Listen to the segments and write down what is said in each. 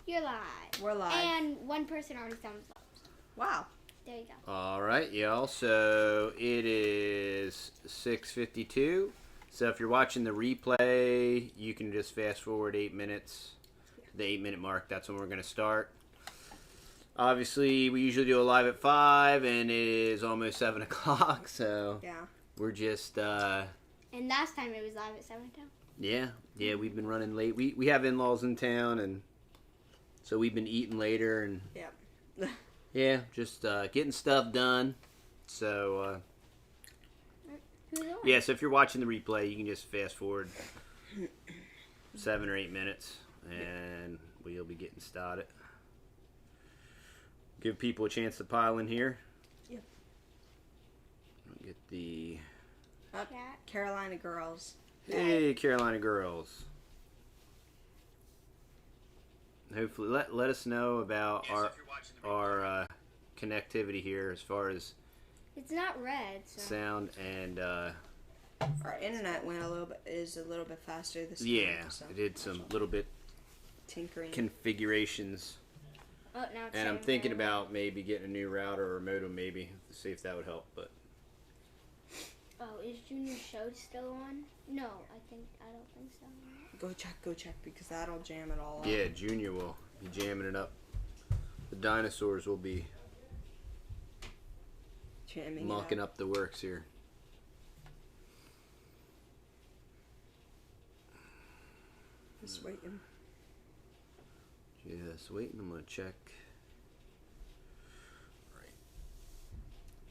You're live. We're live. And one person already thumbs up. Wow. There you go. All right, y'all. So it is 6:52. So if you're watching the replay, you can just fast forward 8 minutes. The 8-minute mark, that's when we're going to start. Obviously, we usually do a live at 5, and it is almost 7 o'clock, so Yeah. we're just... And last time it was live at 7 too. Yeah, we've been running late. We have in-laws in town, and so we've been eating later, and Yep. yeah, just getting stuff done. So, Who's on? yeah, so if you're watching the replay, you can just fast forward 7 or 8 minutes, and we'll be getting started. Give people a chance to pile in here. Yep. I'll get the... Carolina girls. Hey, Carolina girls. Hopefully, let us know about our connectivity here as far as It's not red, so. sound and Our internet is a little bit faster this time. yeah, So. I did some little bit Tinkering. configurations, Oh, now it's and I'm saying thinking red. about maybe getting a new router or modem, maybe to see if that would help. But Oh, is Junior's show still on? No, I don't think so. Go check, because that'll jam it all up. yeah, Junior will be jamming it up. The dinosaurs will be Jamming mucking up the works here. Just waiting. Just waiting. I'm gonna check.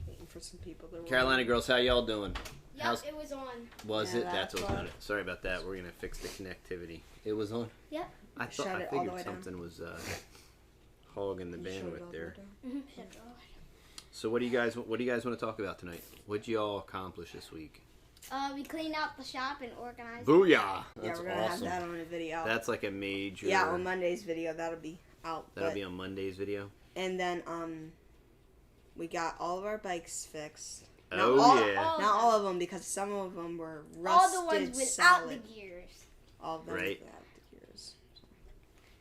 Waiting for some people to roll. Carolina girls, how y'all doing? Yep, it was on. Was Yeah, it? That's that's what was on what- it. Sorry about that. We're gonna fix the connectivity. It was on. Yep. I thought Shut I it all the figured way down. something was hogging the You showed it all bandwidth the way there. down. Mm-hmm. So what do you guys want to talk about tonight? What'd y'all accomplish this week? We cleaned out the shop and organized. Booyah! Yeah, That's we're gonna have awesome. that on a video. That's like a major. Yeah, on Monday's video that'll be out. That'll but- be on Monday's video. And then we got all of our bikes fixed. Oh all- yeah. all- Not all of them, because some of them were All rusted the ones without solid. the gears. All of them Right. without the gears.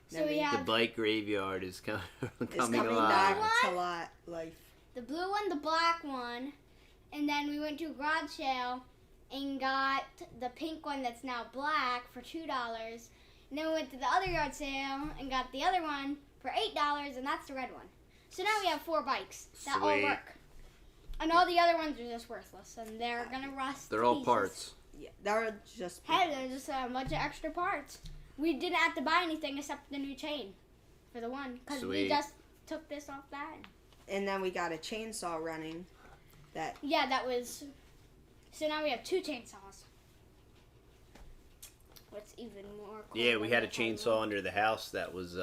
So we The have bike graveyard is coming It's coming alive. back to life. the blue one, the black one, and then we went to a garage sale and got the pink one that's now black for $2. And then we went to the other yard sale and got the other one for $8, and that's the red one. So now we have 4 bikes that all Sweet. work. And all the other ones are just worthless, and they're gonna rust. They're to all pieces. parts. Yeah, they're just. Hey, there's just a bunch of extra parts. We didn't have to buy anything except the new chain for the one, because we Sweet. just took this off that. And then we got a chainsaw running. Yeah, that was. So now we have 2 chainsaws. What's even more cool? Yeah, we than had a the other chainsaw one. under the house that was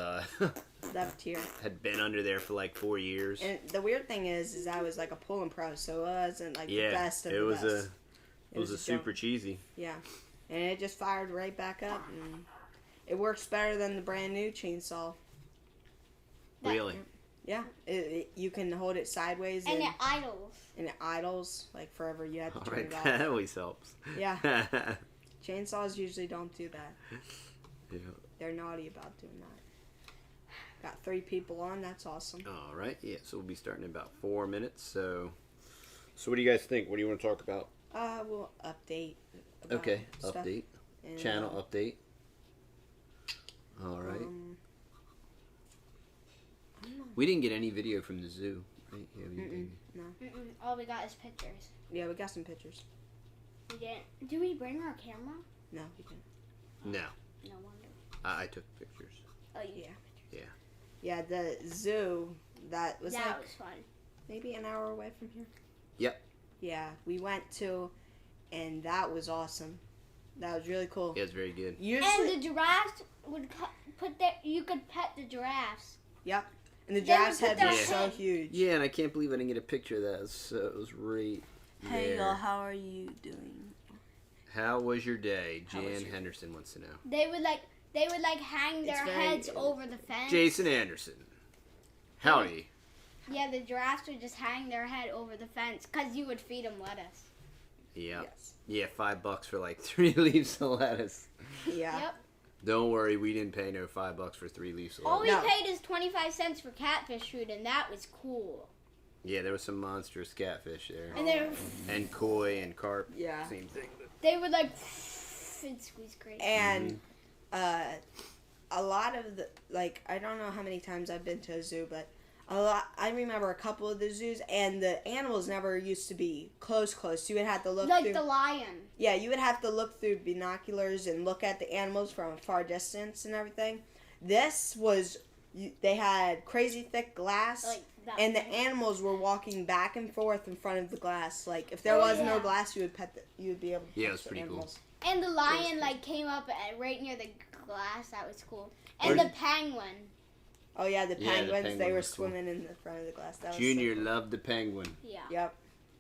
left here. had been under there for like 4 years. And the weird thing is I was like a pulling pro, so it wasn't like Yeah, the best of it the was best. it was a junk. super cheesy. Yeah, and it just fired right back up, and it works better than the brand new chainsaw. That- Really? Yeah, you can hold it sideways And it idles. and it idles like forever. You have to All turn right, it off. that always helps. Yeah, Yeah. chainsaws usually don't do that. They're naughty about doing that. Got 3 people on. That's awesome. All right. Yeah. So we'll be starting in about 4 minutes. So what do you guys think? What do you want to talk about? We'll update. About Okay. stuff. Update. And, Channel update. All right. I don't know. We didn't get any video from the zoo, right? Yeah, we Mm-mm. didn't. No. All we got is pictures. Yeah, we got some pictures. We didn't. Do we bring our camera? No, we didn't. No, No wonder. I took pictures. Oh, you Yeah. did. Yeah, the zoo, that was That like was fun. maybe an hour away from here. Yep. Yeah, we went to, and that was awesome. That was really cool. Yeah, it's very good. And Usually, the giraffes would put their. You could pet the giraffes. yep. And the They would giraffe's put head their was so head- huge. Yeah, and I can't believe I didn't get a picture of that. So it was right there. how are you doing? How was your day? How was Jan your- Henderson wants to know. They would hang their It's very heads good. over the fence. Jason Anderson. Howdy. Yeah, the giraffes would just hang their head over the fence because you would feed them lettuce. Yep. Yes. Yeah, $5 for like 3 leaves of lettuce. Yeah. Yep. Don't worry, we didn't pay no $5 for 3 leaves. All we No. paid is 25 cents for catfish food, and that was cool. Yeah, there was some monstrous catfish there. And they were, And koi and carp. Yeah. Same thing. they would like and squeeze crazy. And a lot of the, like, I don't know how many times I've been to a zoo, but I remember a couple of the zoos, and the animals never used to be close. You would have to look Like through, the lion. yeah, you would have to look through binoculars and look at the animals from a far distance and everything. This was, they had crazy thick glass, Like that. and the animals were walking back and forth in front of the glass. Like, if there was no glass, you would be able to Yeah, it touch was the pretty cool. animals. And the lion like came up right near the glass. That was cool. And the penguin. Oh yeah, the Yeah, the penguins, they penguin were was cool. swimming in the front of the glass. That was Junior so cool. loved the penguin. Yeah. Yep.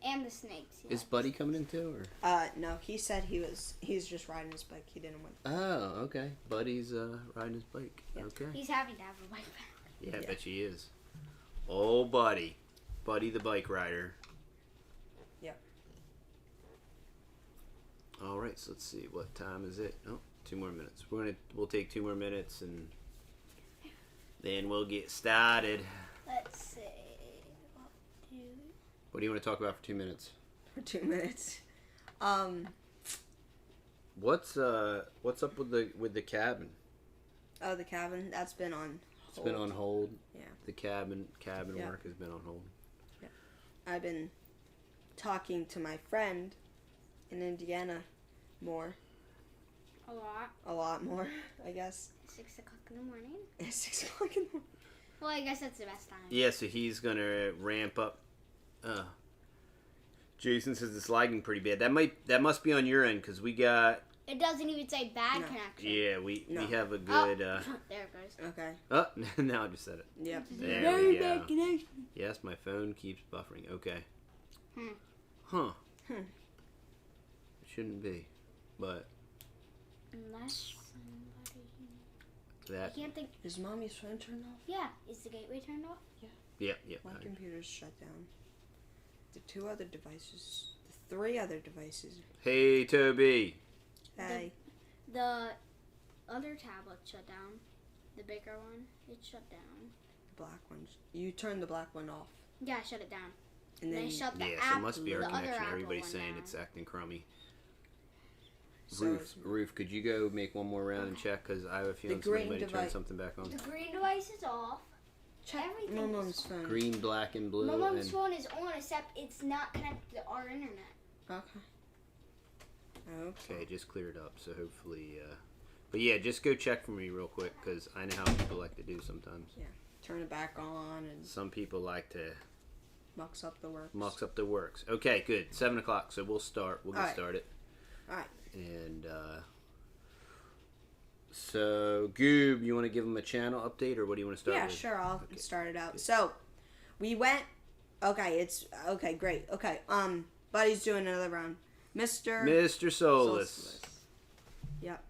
And the snakes. Yeah. Is Buddy coming in too? Or? No, he said he's just riding his bike. He didn't want. Oh, okay. Buddy's riding his bike. Yep. Okay. He's happy to have a bike back. Yeah, I Yeah. bet she is. Oh, Buddy. Buddy the bike rider. Yep. All right, so let's see. What time is it? Oh, 2 more minutes. We'll take 2 more minutes and then we'll get started. Let's see. What do you want to talk about for 2 minutes? For 2 minutes. What's up with the cabin? Oh, the cabin, that's been on It's been on hold. Yeah. The cabin Yeah. work has been on hold. I've been talking to my friend in Indiana more. A lot more, I guess. 6 o'clock in the morning. It's 6 o'clock in the morning. Well, I guess that's the best time. Yeah, so he's gonna ramp up. Jason says it's lagging pretty bad. That must be on your end because we got. It doesn't even say bad No. connection. Yeah, we No. have a good. There it goes. Okay. Oh, now I just said it. Yep. There we go. Yes, my phone keeps buffering. Okay. Huh. It shouldn't be, but Unless somebody. I that. can't think. Is mommy's phone turned off? Yeah. Is the gateway turned off? Yeah. My computer's shut down. The 2 other devices. The 3 other devices. Hey, Toby. Hey. The other tablet shut down. The bigger one, it shut down. The black ones. You turned the black one off. Yeah, I shut it down. And Then then I shut the Yeah, app. so it must be our the other connection. Apple Everybody's one saying down. it's acting crummy. So Roof, could you go make one more round and check? Because I have a feeling green somebody might have turned device- something back on. The green device is off. check everything my is- mom's phone. Green, black, and blue. My mom's and phone is on, except it's not connected to our internet. Okay. Okay, just cleared up. So hopefully, but yeah, just go check for me real quick because I know how people like to do sometimes. Turn it back on and Some people like to mucks up the works. mucks up the works. Okay, good. 7 o'clock. So we'll start. We'll get Alright. started. Alright. And so Goob, you want to give them a channel update, or what do you want to start Yeah, with? sure. I'll Okay. start it out. So, we went. Okay, it's okay. Great. Okay. Buddy's doing another round. Mr. Solus. Yep.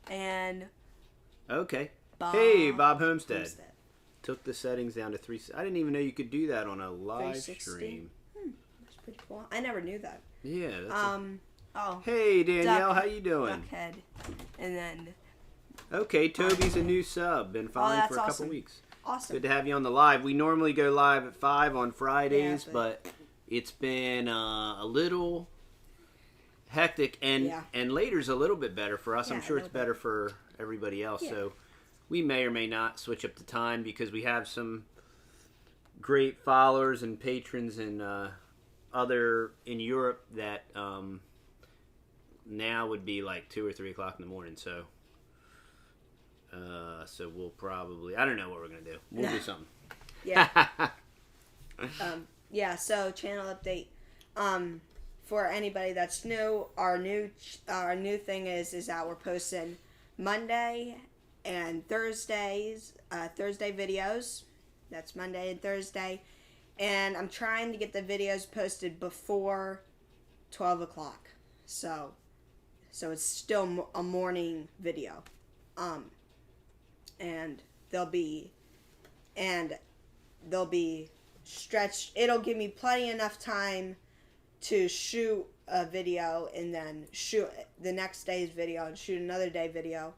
And Okay. Bob. Hey, Bob Homestead. Homestead. Took the settings down to 3. I didn't even know you could do that on a live 360? stream. That's pretty cool. I never knew that. Yeah. That's Oh. Hey, Danielle, Duck- how you doing? Duckhead. And then Okay, Toby's a new sub. Been following that's for a couple awesome. weeks. awesome. Good to have you on the live. We normally go live at 5 on Fridays, Yeah, but it's been a little hectic, and Yeah. and later's a little bit better for us. Yeah, I'm a sure it's little better for everybody else. Yeah. So we may or may not switch up the time because we have some great followers and patrons in other in Europe that now would be like 2 or 3 o'clock in the morning. So so we'll probably, I don't know what we're gonna do. We'll do something. Yeah. Yeah. So channel update. For anybody that's new, our new thing is that we're posting Monday and Thursdays, Thursday videos. That's Monday and Thursday, and I'm trying to get the videos posted before 12 o'clock. So it's still a morning video. And they'll be stretched. It'll give me plenty enough time to shoot a video and then shoot the next day's video and shoot another day video.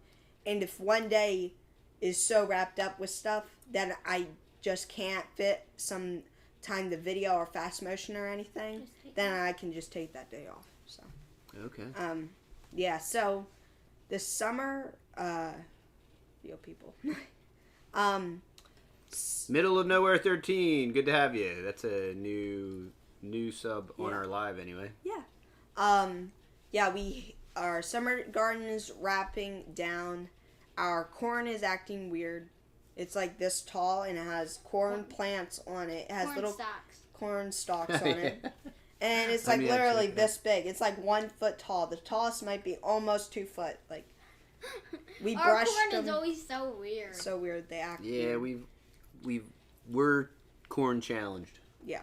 And if one day is so wrapped up with stuff that I just can't fit some time the video or fast motion or anything, then I can just take that day off. So Okay. yeah, so this summer, yo people. Middle of Nowhere 13. Good to have you. That's a new sub on Yeah. our live anyway. Yeah, our summer garden is wrapping down. Our corn is acting weird. It's like this tall and it has corn plants on it. It has Corn little stalks. corn stalks on it. And it's I like mean, literally actually, this big. It's like 1 foot tall. The tallest might be almost 2 foot. Like we Our brushed corn them. is always so weird. So weird they act. Yeah, weird. we're corn challenged. Yeah.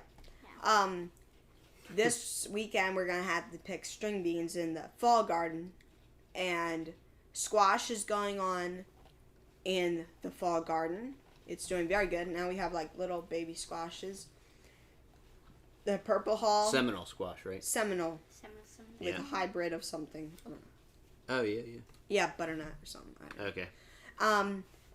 This weekend we're gonna have to pick string beans in the fall garden, and squash is going on in the fall garden. It's doing very good. Now we have like little baby squashes. The purple hull, Seminole squash, right? Seminole, like Yeah. a hybrid of something. I don't know. Oh yeah. Yeah, butternut or something. I don't know. Okay.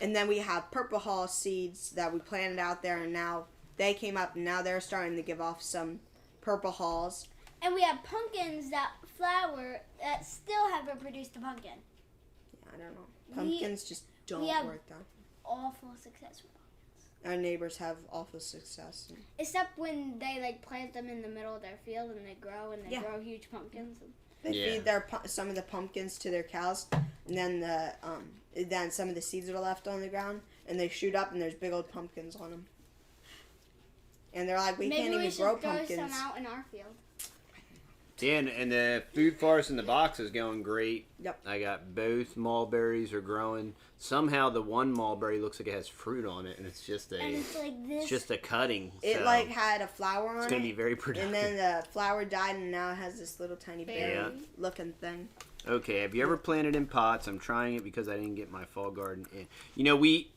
And then we have purple hull seeds that we planted out there, and now they came up, and now they're starting to give off some purple hulls. And we have pumpkins that flower that still haven't produced a pumpkin. Yeah, I don't know. Pumpkins just don't we have- work though. Awful success with pumpkins. Our neighbors have awful success. Except when they like plant them in the middle of their field and they grow Yeah. grow huge pumpkins. They Yeah. feed some of the pumpkins to their cows, and then then some of the seeds are left on the ground, and they shoot up, and there's big old pumpkins on them. And they're like, we Maybe can't we even should grow grow pumpkins. some out in our field. Yeah, and the food forest in the box is going great. Yep. I got both mulberries are growing. Somehow the one mulberry looks like it has fruit on it, and it's just And it's like this. it's just a cutting. It so like had a flower on it's it. gonna be very productive. And then the flower died, and now it has this little tiny berry Yeah. looking thing. Okay, have you ever planted in pots? I'm trying it because I didn't get my fall garden in. You know, we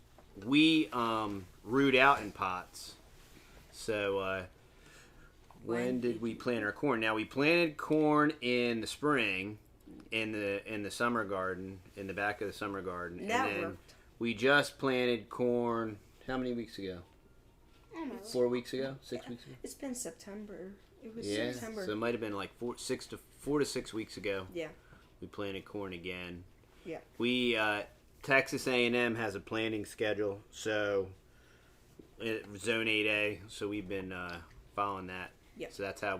root out in pots. So when did we plant our corn? Now we planted corn in the spring in the summer garden, in the back of the summer garden. That and then worked. we just planted corn how many weeks ago? I don't know. 4 weeks ago? 6 weeks ago? It's been September. It was Yeah. September. So it might have been like 4 to 6 weeks ago. Yeah. We planted corn again. Yeah. We Texas A&M has a planting schedule, so Zone 8A. So we've been following that. Yep. So that's how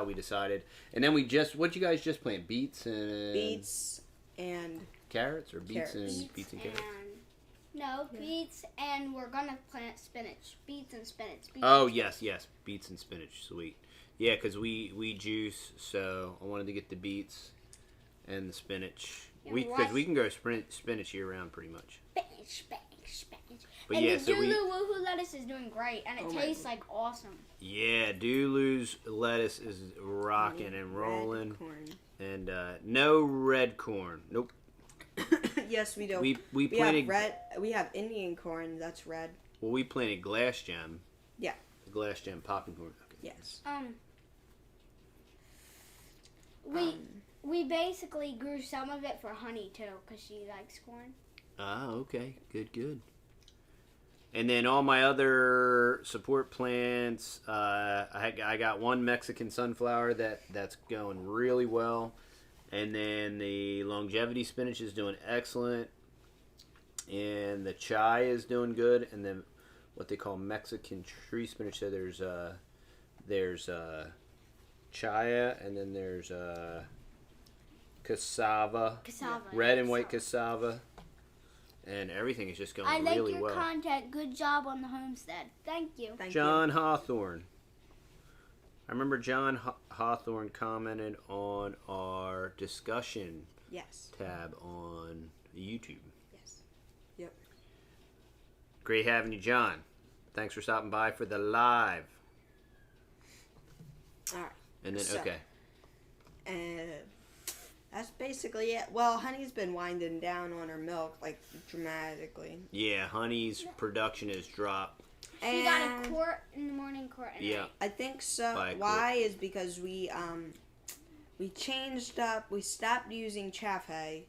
we decided. And then what you guys just plant? Beets and Beets and carrots, or beets Carrots. and beets and carrots. No, beets, and we're gonna plant spinach. Beets and spinach. Beets Oh and yes, beets and spinach. Sweet. Yeah, because we juice, so I wanted to get the beets and the spinach. Yeah, Because we can grow spinach year round pretty much. spinach. But And yeah, the so we Dooloowoohoo lettuce is doing great, and it Oh my tastes like awesome. yeah, Dooloo's lettuce is rocking and rolling, red corn. and no red corn. Nope. Yes, we do. We planted have red. We have Indian corn. That's red. well, we planted glass gem. Yeah. Glass gem popping corn. Okay. Yes. We basically grew some of it for Honey too, because she likes corn. Ah, okay. Good. And then all my other support plants, I got one Mexican sunflower that's going really well. And then the longevity spinach is doing excellent. And the chai is doing good. And then what they call Mexican tree spinach. So there's chaya, and then there's cassava. Red and white cassava. And everything is just going I like really your well. content. Good job on the homestead. Thank you. Thank John Hawthorne. I remember John Hawthorne commented on our discussion you. Yes. tab on YouTube. Yes. Yep. Great having you, John. Thanks for stopping by for the live. All right. And then, So- okay. And that's basically it. Well, Honey's been winding down on her milk, like, dramatically. Yeah, Honey's production has dropped. She got a quart in the morning, quart at Yeah. night. I think so. By a Why is because we we changed up. We stopped using chaff hay,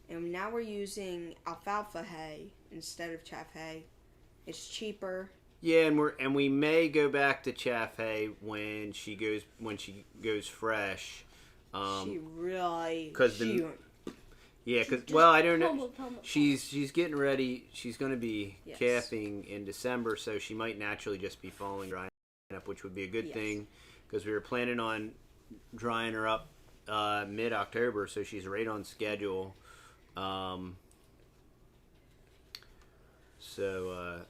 and now we're using alfalfa hay instead of chaff hay. It's cheaper. Yeah, and we may go back to chaff hay when she goes fresh. She really because well, I don't know. Pull. She's getting ready. She's going to be Yes. calving in December, so she might naturally just be falling drying up, which would be a good thing because we were planning on drying her up mid-October, so she's right on schedule.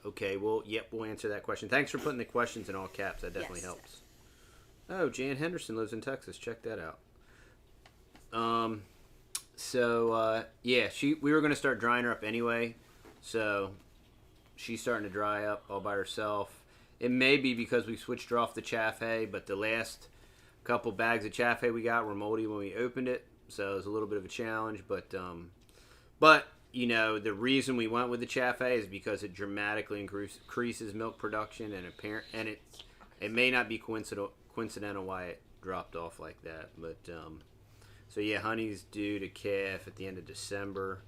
Okay, well, we'll answer that question. Thanks for putting the questions in all caps. That definitely helps. Oh, Jan Henderson lives in Texas. Check that out. We were going to start drying her up anyway, so she's starting to dry up all by herself. It may be because we switched her off the chaff hay, but the last couple bags of chaff hay we got were moldy when we opened it, so it was a little bit of a challenge. But you know, the reason we went with the chaff hay is because it dramatically increases milk production, and it may not be coincidental why it dropped off like that, but so yeah, honey's due to calf at the end of December.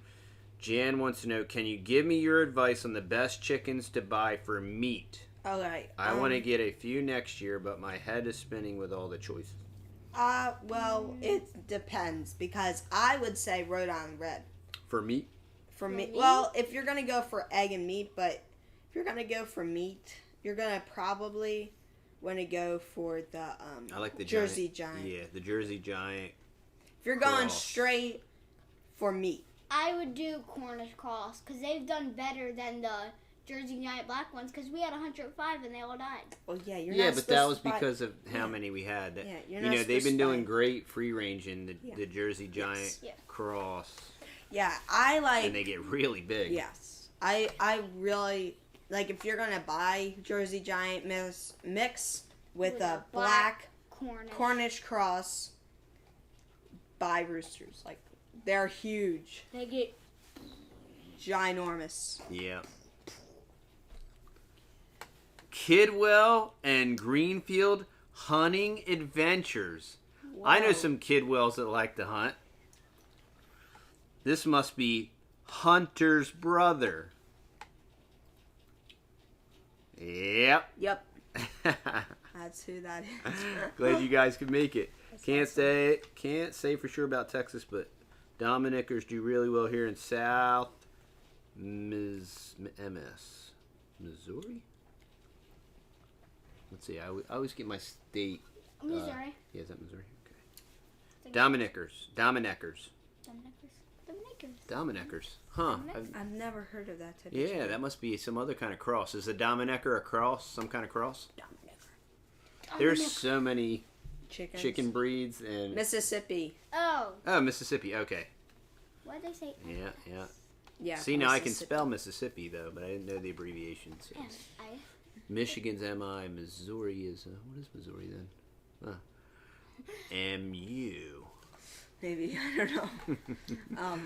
Jan wants to know, can you give me your advice on the best chickens to buy for meat? Okay. I want to get a few next year, but my head is spinning with all the choices. Well, it depends, because I would say Rhode Island Red. For meat? For me, well, if you're gonna go for egg and meat, but if you're gonna go for meat, you're gonna probably want to go for the I like the Jersey Giant. Yeah, the Jersey Giant. If you're going straight for meat, I would do Cornish cross because they've done better than the Jersey Giant black ones because we had 105 and they all died. Well, yeah, but that was because of how many we had. Yeah, you know, they've been doing great free range in the Jersey Giant cross. Yeah, I like. And they get really big. Yes, I really like if you're gonna buy Jersey Giant mix with a black Cornish cross. Buy roosters, like they're huge. They get ginormous. Yeah. Kidwell and Greenfield hunting adventures. Whoa. I know some Kidwells that like to hunt. This must be Hunter's brother. Yep. That's who that is. Glad you guys could make it. Can't say for sure about Texas, but Dominickers do really well here in South Missouri. Let's see. I always get my state. Missouri. Yeah, is that Missouri? Okay. Dominickers. Huh. I've never heard of that type of chicken. That must be some other kind of cross. Is a Dominicker a cross? Some kind of cross? Dominicker. There's so many chicken breeds and Mississippi. Oh, Mississippi. Okay. What did they say? Yeah. See, now I can spell Mississippi though, but I didn't know the abbreviations. So. Michigan's MI. Missouri is what is Missouri then? MU. Maybe, I don't know.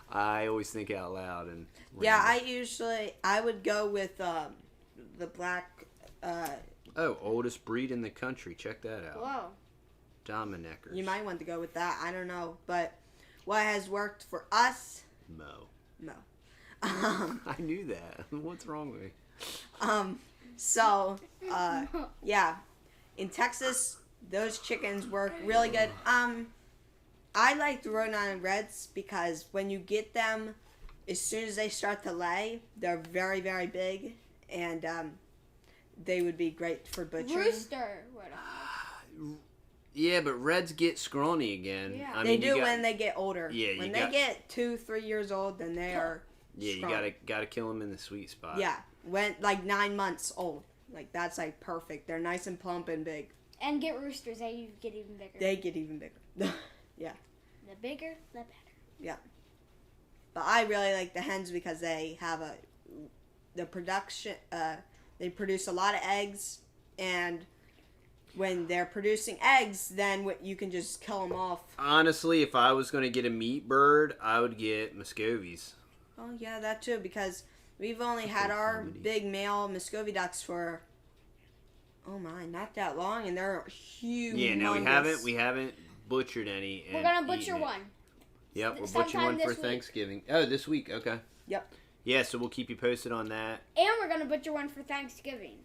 I always think out loud and. I would go with the black. Oldest breed in the country. Check that out. Whoa. Dominickers. You might want to go with that. I don't know, but what has worked for us? Mo. I knew that. What's wrong with me? In Texas, those chickens work really good. I like the Rhode Island Reds because when you get them, as soon as they start to lay, they're very, very big, and they would be great for butchering. Rooster. Yeah, but Reds get scrawny again. Yeah. I they mean, do when they get older. Yeah, when they get 2-3 years old, then they are. Yeah, scrawny. you gotta kill them in the sweet spot. Yeah, when like 9 months old, like that's like perfect. They're nice and plump and big. And get roosters, they get even bigger. They get even bigger. Yeah. The bigger, the better. Yeah. But I really like the hens because they have the production. They produce a lot of eggs, and when they're producing eggs, then you can just kill them off. Honestly, if I was going to get a meat bird, I would get Muscovies. Oh yeah, that too, because we've only had our big male Muscovy ducks for not that long, and they're huge. Yeah, no, we haven't butchered any. And We're gonna butcher eaten it. one. Yep, we're Sometime butchering one this for week. Thanksgiving. Oh, this week. Okay. Yep. Yeah, so we'll keep you posted on that. And we're gonna butcher one for Thanksgiving.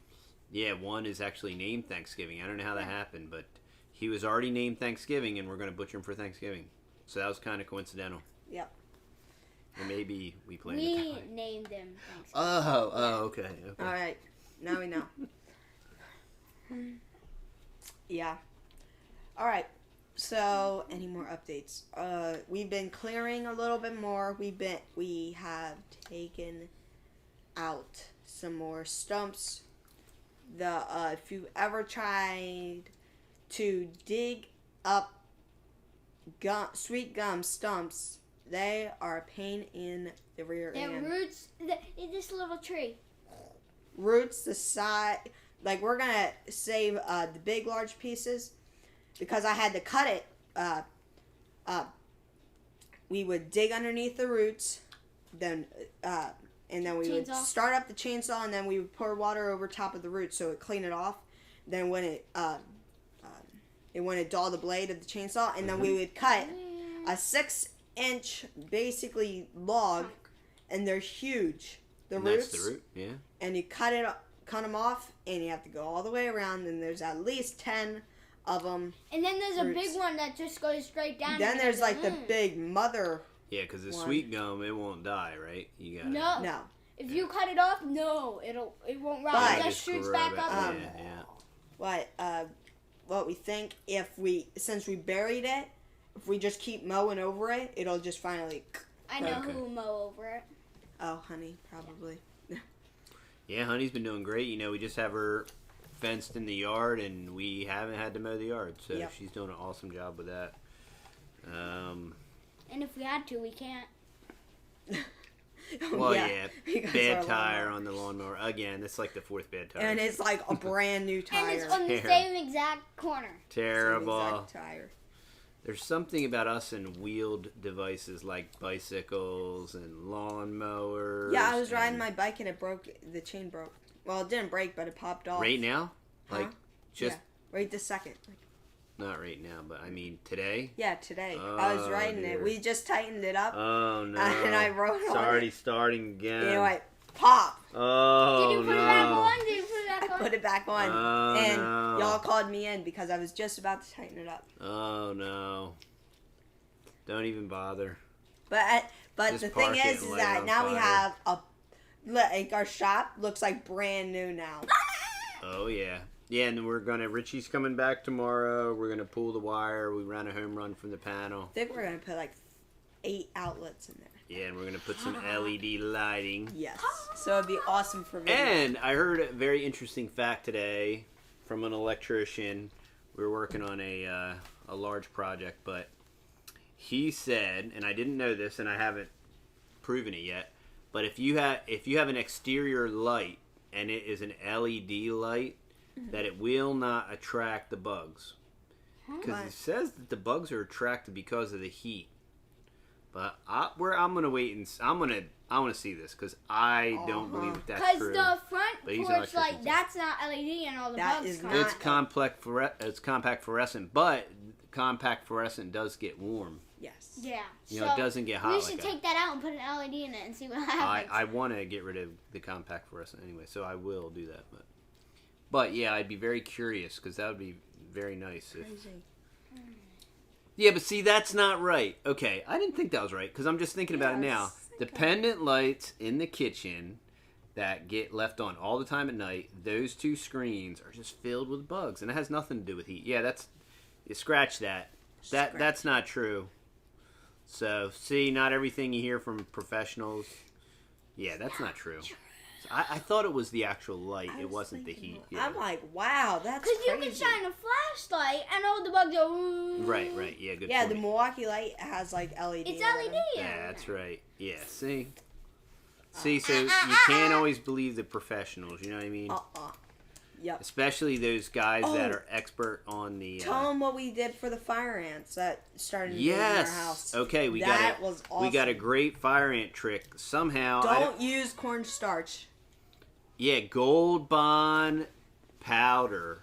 Yeah, one is actually named Thanksgiving. I don't know how that happened, but he was already named Thanksgiving, and we're going to butcher him for Thanksgiving. So that was kind of coincidental. Yep. Or maybe we planned We it that way. named him Thanksgiving. Okay. All right. Now we know. Yeah. All right. So, any more updates? We've been clearing a little bit more. We have taken out some more stumps. If you ever tried to dig up sweet gum stumps, they are a pain in the rear The end. roots in this little tree. Roots the side, like we're gonna save the big large pieces because I had to cut it. We would dig underneath the roots, then and then we would Chainsaw. start up the chainsaw, and then we would pour water over top of the roots so it clean it off. Then when it dull the blade of the chainsaw, and then we would cut a 6-inch basically log, and they're huge. The And roots, that's the root, yeah. and you cut them off, and you have to go all the way around, and there's at least 10 of them. And then there's Roots. a big one that just goes straight down. Then and there's goes, like the big mother. Yeah, because the One. sweet gum, it won't die, right? You got No. No. If you cut it off, no, it won't rot. But- It just shoots back up. Yeah. What we think since we buried it, if we just keep mowing over it, it'll just finally. I know Okay. who will mow over it. Oh, honey, probably. Yeah, Honey's been doing great. You know, we just have her fenced in the yard, and we haven't had to mow the yard. So Yep. she's doing an awesome job with that. And if we had to, we can't. Well, yeah, because bad our tire lawnmower. on the lawnmower. Again, that's like the 4th bad tire. And it's like a brand new And tire. it's on the Terrible. same exact corner. Same Terrible. exact tire. There's something about us and wheeled devices like bicycles and lawnmowers. Yeah, I was riding and my bike and it broke. The chain broke. Well, it didn't break, but it popped off. Right now? Huh? Like, just, Yeah. Right this second. not right now, but I mean today? Yeah, today. I was Oh, riding dear. it. We just tightened it up. Oh, no. And I rode It's on already it. starting again. You know what? Pop! Oh, Did you put no. it back on? Did you put it I back on? put it back on. Oh, and no. y'all called me in because I was just about to tighten it up. Oh, no. Don't even bother. But Just the park thing it is and light that it on now we fire. have like our shop looks like brand new now. Oh, yeah. Yeah, and Richie's coming back tomorrow. We're going to pull the wire. We ran a home run from the panel. I think we're gonna put like 8 outlets in there. Yeah, and we're going to put some LED lighting. Yes. So it'd be awesome for me. And I heard a very interesting fact today from an electrician. We were working on a large project, but he said, and I didn't know this, and I haven't proven it yet, but if you have an exterior light and it is an LED light, that it will not attract the bugs. Because Why? it says that the bugs are attracted because of the heat. But I'm gonna wait and I want to see this because I don't believe that that's Because true. the front But he's an porch light, electrician. that's not LED and all the That bugs is come. not- It's compact fluorescent, but compact fluorescent does get warm. Yes. Yeah. You know, it doesn't get hot. We like should that. take that out and put an LED in it and see what happens. I want to get rid of the compact fluorescent anyway, so I will do that. But yeah, I'd be very curious because that would be very nice. Crazy. Yeah, but see, that's not right. Okay, I didn't think that was right because I'm just thinking about it now. Yes, The okay. pendant lights in the kitchen that get left on all the time at night, those 2 screens are just filled with bugs, and it has nothing to do with heat. Yeah, you scratch that. That's not true. So, see, not everything you hear from professionals. Yeah, that's not true. So I thought it was the actual light. I It was wasn't the thinking, heat. Yeah. I'm like, wow, that's Because you crazy. can shine a flashlight and all the bugs go. Ooh. Right. Yeah, good Yeah, point. the Milwaukee light has like LED. It's in it. LED. Yeah, that's right. Yeah, see? See, so you can't always believe the professionals, you know what I mean? Yep. Especially those guys that Oh. are expert on the... Tell them what we did for the fire ants that started in yes! our house. Okay, we That was we got a awesome. great fire ant trick. Somehow... Don't use cornstarch. Yeah, Gold Bond powder.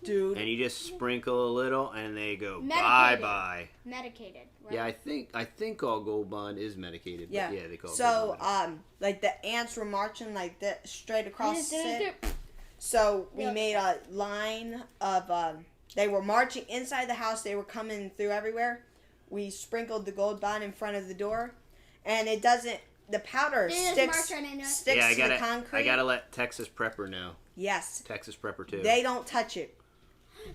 Dude. And you just sprinkle a little, and they go Medicated. bye-bye. Medicated, right? Yeah, I think all Gold Bond is medicated. Yeah. But yeah, they call it So, Gold Bond. like the ants were marching like that straight across Did it. it. So we Yeah. made a line of. They were marching inside the house. They were coming through everywhere. We sprinkled the Gold Bond in front of the door, and it doesn't. The powder They just sticks march right into it. sticks Yeah, to the concrete. I gotta let Texas Prepper know. Yes. Texas Prepper too. They don't touch it.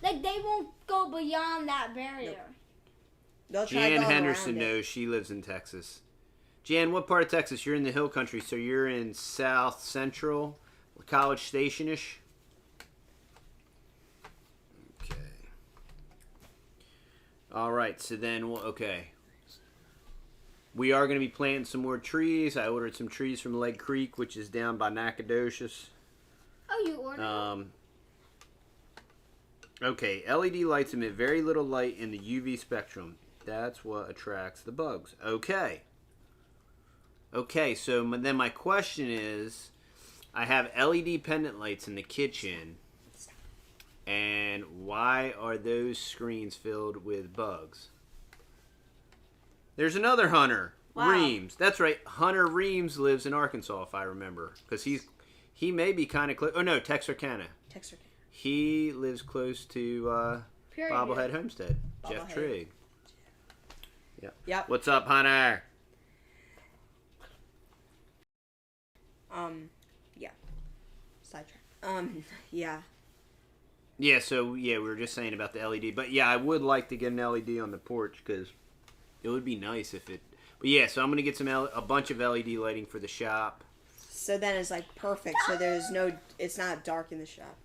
Like, they won't go beyond that barrier. They'll try Jan going Henderson around it. knows. She lives in Texas. Jan, what part of Texas? You're in the hill country, so you're in South Central, College Station-ish. Okay. All right. So then, okay. We are going to be planting some more trees. I ordered some trees from Leg Creek, which is down by Nacogdoches. Oh, you ordered Okay, LED lights emit very little light in the UV spectrum. That's what attracts the bugs. Okay. Okay, so then my question is, I have LED pendant lights in the kitchen, and why are those screens filled with bugs? There's another Hunter, Wow. Reams. That's right, Hunter Reams lives in Arkansas, if I remember, because he may be kind of close. Oh no, Texarkana. Texarkana. He lives close to Period. Bobblehead Homestead. Jeff Bobblehead. Trigg. Yep. Yep. What's up, Hunter? Yeah. Sidetrack. Yeah. Yeah, so we were just saying about the LED, but yeah, I would like to get an LED on the porch because it would be nice if it. But yeah, so I'm gonna get a bunch of LED lighting for the shop. So then it's like perfect. So it's not dark in the shop.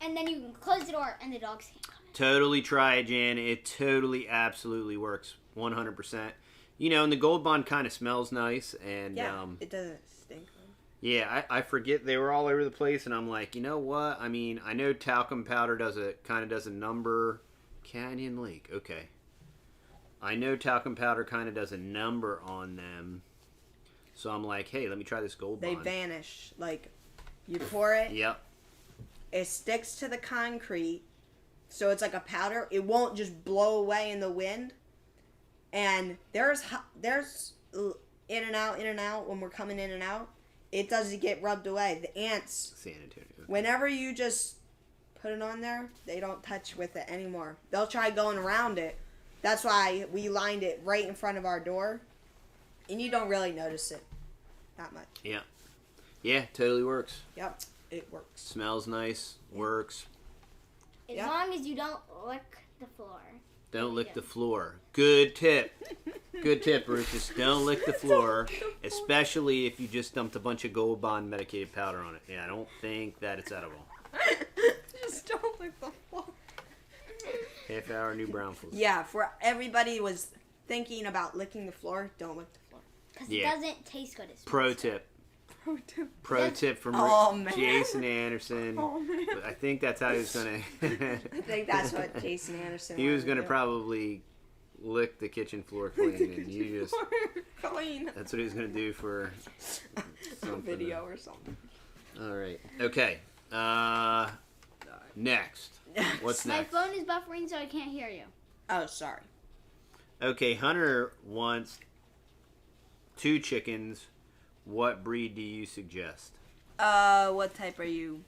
And then you can close the door and the dogs can't come in. Totally try it, Jan. It totally, absolutely works, 100%. You know, and the Gold Bond kind of smells nice, and Yeah, it doesn't stink. yeah, I forget they were all over the place, and I'm like, you know what? I mean, I know talcum powder does a number. Canyon Lake, okay. I know talcum powder kind of does a number on them, so I'm like, hey, let me try this Gold They Bond. vanish. Like, you pour it. Yep. It sticks to the concrete, so it's like a powder. It won't just blow away in the wind. And there's in and out when we're coming in and out. It doesn't get rubbed away. The ants, San Antonio. whenever you just put it on there, they don't touch with it anymore. They'll try going around it. That's why we lined it right in front of our door, and you don't really notice it that much. Yeah. Yeah, totally works. Yep, it works. Smells nice, works. As Yeah. long as you don't lick the floor. Don't lick the floor. Good tip. Good tip, Ruth. Just don't lick the floor, especially if you just dumped a bunch of Gold Bond medicated powder on it. Yeah, I don't think that it's edible. Just don't lick the floor. Half hour new brown food. Yeah, for everybody was thinking about licking the floor, don't lick the floor. Because Yeah. it doesn't taste good. It Pro smells good. tip. Pro tip from Oh, man. Jason Anderson. Oh, man. I think that's how he was gonna. I think that's what Jason Anderson He was wanted gonna to do. probably lick the kitchen floor clean, and you just. Clean. That's what he was gonna do for A something. video or something. All right. Okay. Next. What's My next? phone is buffering, so I can't hear you. Oh, sorry. Okay, Hunter wants 2 chickens. What breed do you suggest? What type are you?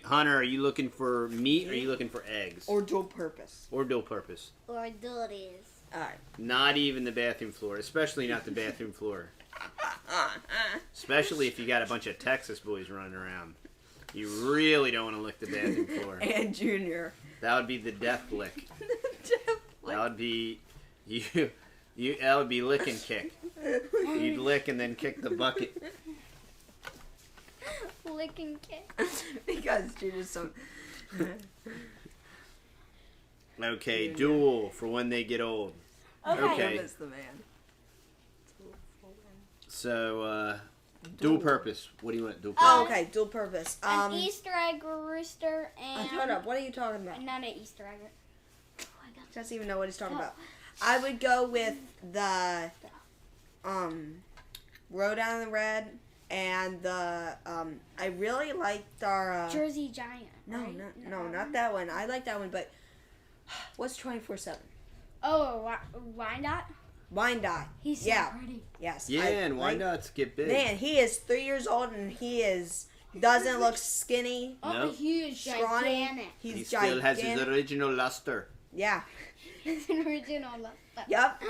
Hunter? Are you looking for meat? Or are you looking for eggs? Or dual purpose? Or dual purpose? Or duties. Alright. Not even the bathroom floor, especially not the bathroom floor. Especially if you got a bunch of Texas boys running around. You really don't want to lick the bathroom floor. And Junior. That would be the death lick. That would be you. That would be lick and kick. You'd lick and then kick the bucket. Lick and kick. Because Junior's so... Okay, dual for when they get old. Okay. That's the man. So, dual purpose. What do you want? Dual purpose. Oh, okay. Dual purpose. An Easter egg rooster and... Hold up. What are you talking about? Not an Easter egg. Oh, I got Doesn't even know what he's talking about. I would go with the Row Down the Red And the I really liked our Jersey Giant. no, right? no, not that one. I like that one, but what's 24/7? Oh, Wyandotte? Wyandotte. He's so Yeah. pretty. Yes. Yeah, I and why like- not get big? Man, he is 3 years old and he doesn't look skinny, Oh, Nope. he is scrawny. gigantic. He He's still has gigantic. his original luster. Yeah. It's an original. Yep.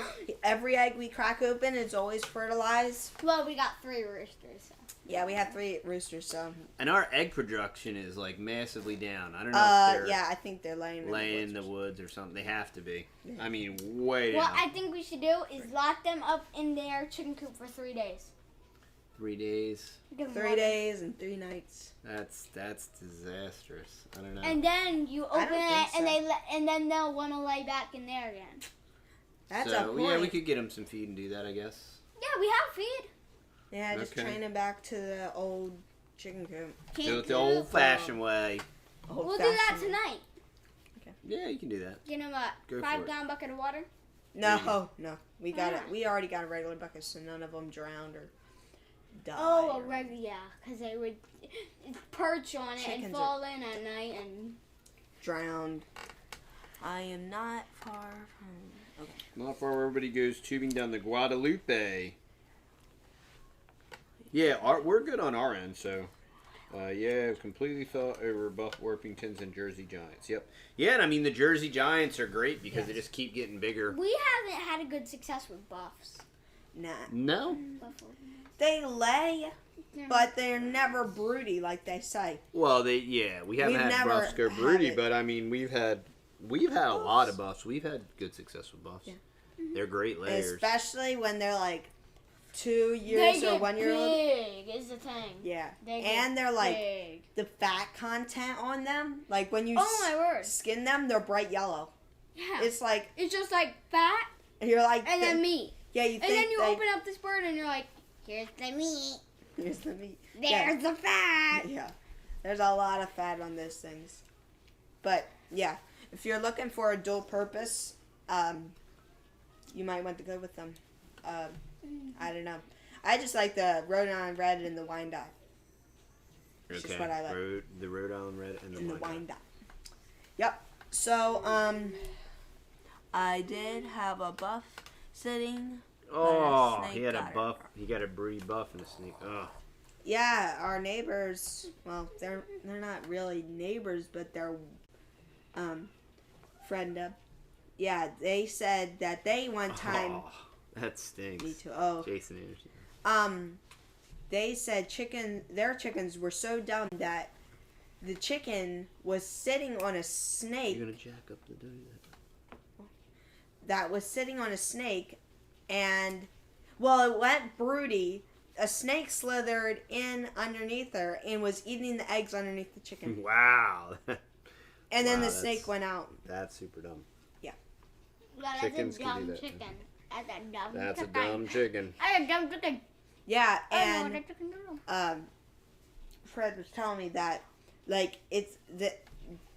Every egg we crack open is always fertilized. Well, we got 3 roosters. So. Yeah, we have 3 roosters, so. And our egg production is like massively down. I don't know if they're Yeah, I think they're laying laying in the woods or something. They have to be. I mean, way What down. I think we should do is lock them up in their chicken coop for 3 days. 3 days. Give them 3 water. days and 3 nights. That's disastrous. I don't know. And then you I open don't it, think and and then they'll want to lay back in there again. That's so, a point. yeah, we could get them some feed and do that, I guess. Yeah, we have feed. Yeah, just Okay. train it back to the old chicken coop. Do it the old-fashioned way. We'll do that tonight. Yeah, you can do that. Get them a Go for 5-gallon bucket of water. No, we got it. Yeah. We already got a regular bucket, so none of them drowned or died. Oh, or- yeah, because they would perch on it and Chickens fall in at night and. drowned. I am not far from. Okay. Not far where everybody goes tubing down the Guadalupe. Yeah, we're good on our end, so. Yeah, completely thought over Buff Worpingtons and Jersey Giants. Yep. Yeah, and I mean, the Jersey Giants are great because they just keep getting bigger. We haven't had a good success with buffs. Nah. No? Buffalo. They lay, Yeah. but they're never broody like they say. Well, we haven't We've had never Buffs go had broody, it. but I mean, we've had a lot of Buffs. We've had good success with Buffs. Yeah. They're great layers. Especially when they're like 2 They years or get 1 year old. big is the thing. Yeah. They get And they're like big. the fat content on them. Like when you Oh my word. skin them, they're bright yellow. Yeah. It's like It's just like fat you're like and then meat. yeah, you And think then you they, open up this bird and you're like, here's the meat. here's the meat. There's the fat. Yeah. There's a lot of fat on those things. But yeah, if you're looking for a dual purpose, you might want to go with them. I don't know. I just like the Rhode Island Red and the Wyandotte. It's just what I like. The Rhode Island Red and the And the Wyandotte. Wyandotte. Yep. So, I did have a buff sitting. Oh, snake he had a got buff. He got a broody buff and a snake. Oh. Yeah, our neighbors. Well, they're not really neighbors, but they're friend of. Yeah, they said that they one time. Oh, that stinks. Me too. Oh. Jason Anderson. They said their chickens were so dumb that the chicken was sitting on a snake. You're gonna jack up the dough. That was sitting on a snake, and well, it went broody. A snake slithered in underneath her and was eating the eggs underneath the chicken. Wow. And then Wow, the snake went out. That's super dumb. That's Chickens a can do dumb that. chicken. That's a dumb That's a chicken. dumb chicken. That's a dumb chicken. Yeah, I know and what a chicken do. Fred was telling me that, like, it's the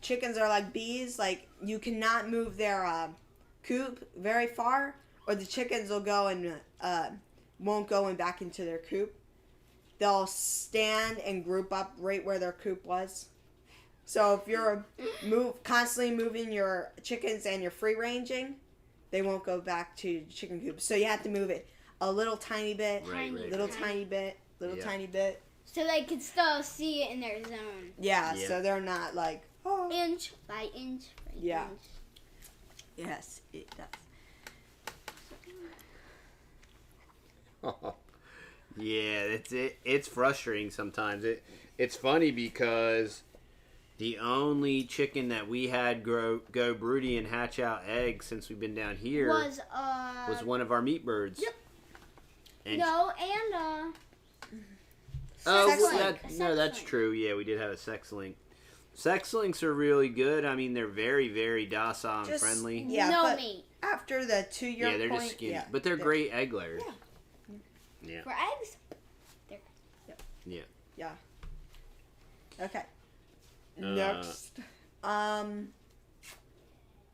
chickens are like bees. Like, you cannot move their coop very far, or the chickens will go and won't go back into their coop. They'll stand and group up right where their coop was. So if you're constantly moving your chickens and you're free ranging, they won't go back to the chicken coop. So you have to move it a little tiny bit, Right, little tiny bit, Yeah. tiny bit. So they can still see it in their zone. Yeah, Yeah. so they're not like, oh. Inch by inch by Yeah. inch. Yes, it does. Yeah, it's frustrating sometimes. It's funny because the only chicken that we had go broody and hatch out eggs since we've been down here Was one of our meat birds. Yep. And no, and oh, sex well, link. that's Sex link. true. Yeah, we did have a sex link. Sex links are really good. I mean, they're very, very docile and Just- friendly. Yeah, no but- meat. After the 2-year Yeah, they're point, just skinny, yeah, but they're great egg layers. Yeah. For eggs, Yeah. Okay. Uh, Next.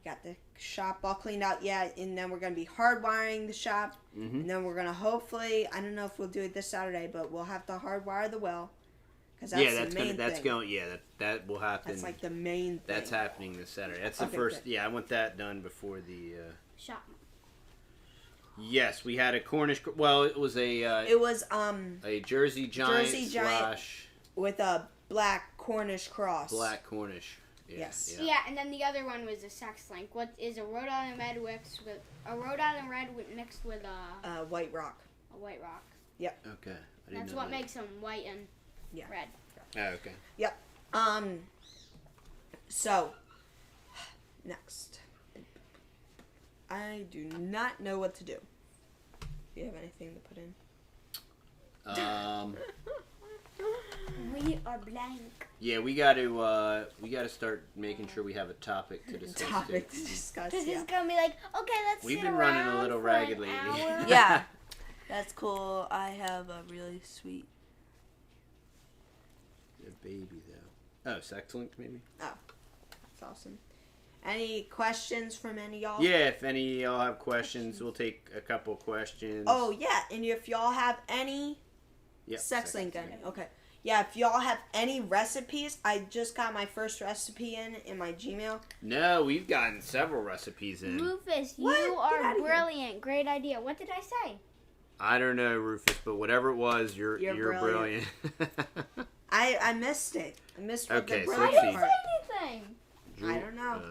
got the shop all cleaned out yet, and then we're gonna be hardwiring the shop, and then we're gonna hopefully, I don't know if we'll do it this Saturday, but we'll have to hardwire the well, because that's the main thing. That will happen. That's like the main thing. That's happening this Saturday. That's the first. Good. Yeah, I want that done before the shop. Yes, we had a Cornish. Well, it was a Jersey Giant slash with a black Cornish cross. Black Cornish. Yeah, yes. Yeah, and then the other one was a sex link. What is a Rhode Island red mixed with a white rock. A white rock. Yep. Okay. That's what makes them white and red. Oh, okay. Yep. So next, I do not know what to do. Do you have anything to put in? We are blank. Yeah, we got to start making sure we have a topic to discuss. Because it's gonna be like, okay, let's. We've been running a little ragged lately. Yeah, that's cool. I have a really sweet. A baby though. Oh, sex linked maybe. Oh, that's awesome. Any questions from any of y'all? Yeah, if any of y'all have questions, we'll take a couple questions. Oh yeah, and if y'all have any sex link, okay. Yeah, if y'all have any recipes, I just got my first recipe in my Gmail. No, we've gotten several recipes in. Rufus, What? you are brilliant. Great idea. What did I say? I don't know, Rufus, but whatever it was, you're brilliant. I missed it. I missed what Okay, the so brilliant let's part. Anything. I don't know.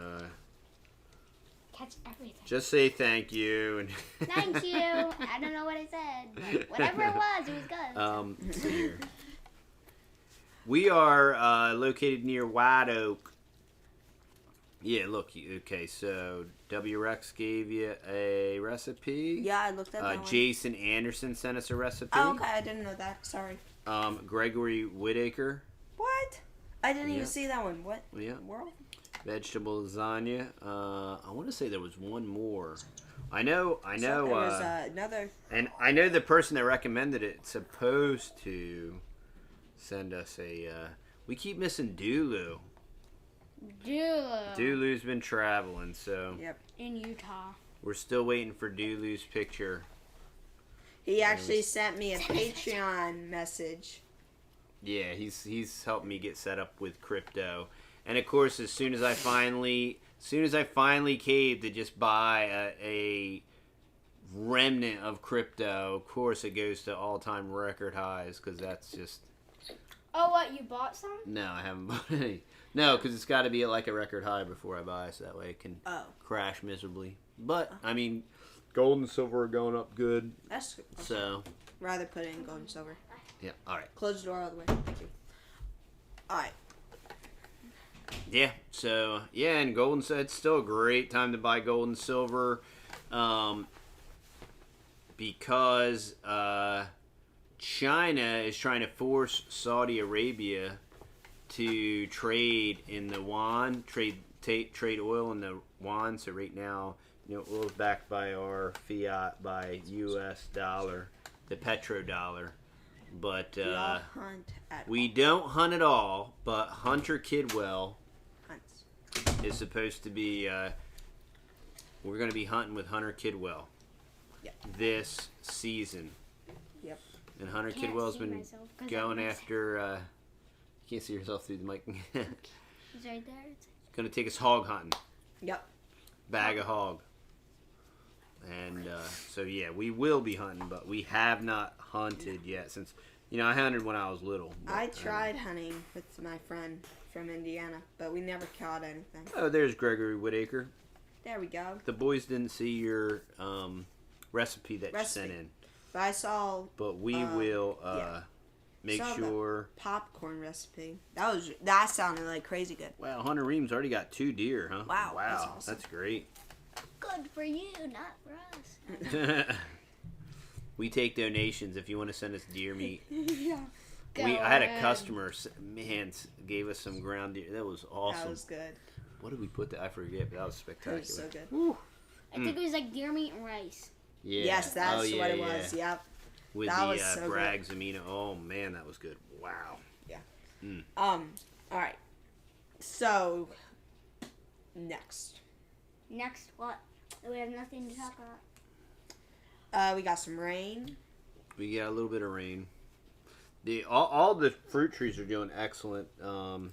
Catch everything. Just say thank you. And Thank you. I don't know what I said, but whatever it was good. So here. We are located near White Oak. Yeah, look. Okay, so W. Rex gave you a recipe. Yeah, I looked at that one. Jason Anderson sent us a recipe. Oh, okay, I didn't know that. Sorry. Gregory Whitaker. What? I didn't even see that one. What? Yeah. World? Vegetable lasagna. I want to say there was one more. I know. So there was another. And I know the person that recommended it supposed to send us a. We keep missing Dooloo. Dooloo's been traveling, so. Yep. In Utah. We're still waiting for Dooloo's picture. He actually sent me a Patreon message. Yeah, he's helped me get set up with crypto, and of course, as soon as I finally caved to just buy a remnant of crypto, of course, it goes to all-time record highs because that's just. Oh, what? You bought some? No, I haven't bought any. No, because it's got to be at like a record high before I buy, so that way it can crash miserably. But I mean, gold and silver are going up good. That's good. So. Rather put it in gold and silver. Yeah. All right. Close the door all the way. Thank you. All right. Yeah. So and gold and silver. It's still a great time to buy gold and silver, because China is trying to force Saudi Arabia to trade in the yuan, trade oil in the yuan. So right now, oil's backed by our fiat, by U.S. dollar, the petrodollar. But we don't hunt at all. But Hunter Kidwell is supposed to be. We're going to be hunting with Hunter Kidwell this season. Yep. And Hunter Kidwell's been going after. You can't see yourself through the mic. It's right there. Going to take us hog hunting. Yep. Bag of hog. And so yeah, we will be hunting, but we have not hunted yet since I hunted when I was little. But, I tried hunting with my friend from Indiana, but we never caught anything. Oh, there's Gregory Whitaker. There we go. The boys didn't see your recipe that you sent in. But I saw. But we will make sure. Popcorn recipe. That sounded like crazy good. Wow, Hunter Reams already got 2 deer, huh? Wow. That's awesome. That's great. Good for you, not for us. We take donations if you want to send us deer meat. Yeah. I had a customer, gave us some ground deer. That was awesome. That was good. What did we put that? I forget, but that was spectacular. It was so good. Woo. I think it was like deer meat and rice. Yeah. Yes, that's what it was. Yep. With that the was so Bragg's amino. Oh man, that was good. Wow. Yeah. All right. So next, Next, what? We have nothing to talk about. We got some rain. We got a little bit of rain. All the fruit trees are doing excellent. The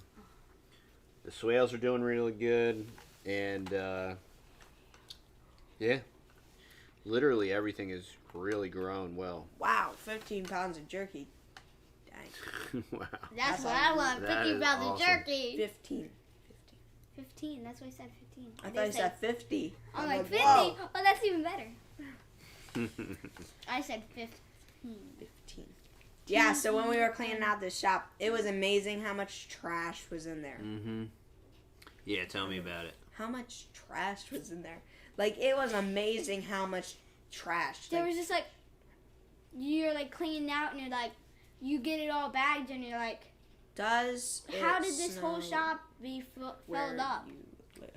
swales are doing really good, and yeah, literally everything is really grown well. Wow, 15 pounds of jerky. Dang. Wow. That's what I want. That 50 is pounds of awesome. jerky. 15. 15. That's why I said 15. I thought you said 50. I'm like 50. whoa. Oh, that's even better. I said 15. 15. Yeah, so when we were cleaning out the shop, it was amazing how much trash was in there. Mm-hmm. Yeah, tell me about it. How much trash was in there? Like, it was amazing how much trash. There was just like, you're like cleaning out and you're like, you get it all bagged and you're like, how did this whole shop be filled up? You live?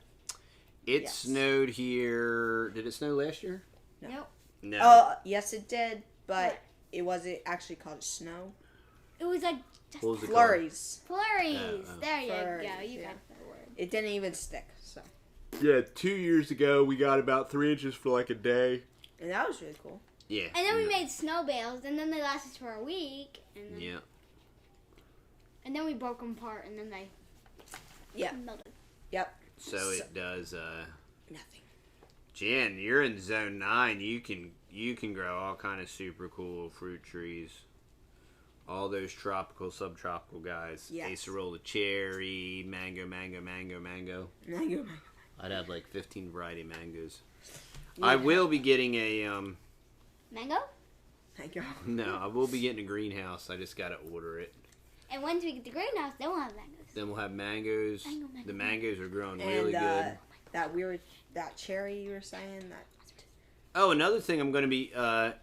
It Yes. snowed here. Did it snow last year? No. Nope. No. Oh, yes, it did, but What? it wasn't actually called snow. It was like just What was it Flurries. flurries. Oh. There you Flurries, go. You yeah. got the word. It didn't even stick, so. Yeah, 2 years ago we got about 3 inches for like a day. And that was really cool. Yeah. And then we made snow bales, and then they lasted for a week, and then, Yeah. and then we broke them apart, and then they melted. Yep. So it does. Nothing. Jen, you're in zone 9. You can grow all kind of super cool fruit trees. All those tropical, subtropical guys. Yes. Acerola cherry, mango. Mango. I'd have like 15 variety of mangoes. Yeah. I will be getting a Mango? Mango. no, I will be getting a greenhouse. I just gotta order it. And once we get the greenhouse, then we'll have mangoes. Then we'll have mangoes. Mango. The mangoes are growing And really good. that cherry you were saying, that. Oh, another thing I'm going to be, I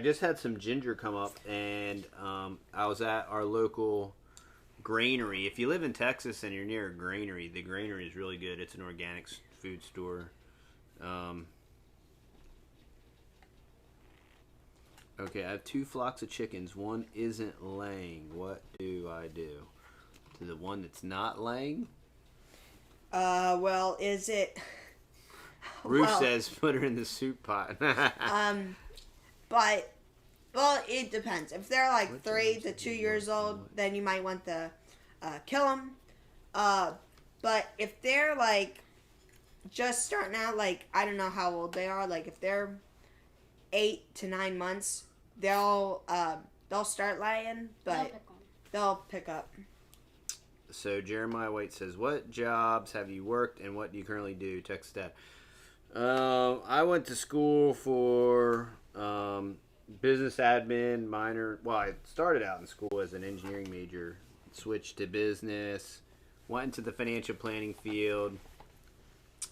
just had some ginger come up, and I was at our local granary. If you live in Texas and you're near a granary, the granary is really good. It's an organic food store. Okay, I have 2 flocks of chickens. One isn't laying. What do I do? To the one that's not laying? Well, is it... Ruth well, says put her in the soup pot. But, well, it depends. If they're like 3 to 2 years old, then you might want to kill them. But if they're like just starting out, like, I don't know how old they are. Like, if they're 8 to 9 months, they'll start laying, but they'll pick up. So Jeremiah White says, what jobs have you worked and what do you currently do? Text that. I went to school for business admin, minor. Well, I started out in school as an engineering major, switched to business, went into the financial planning field,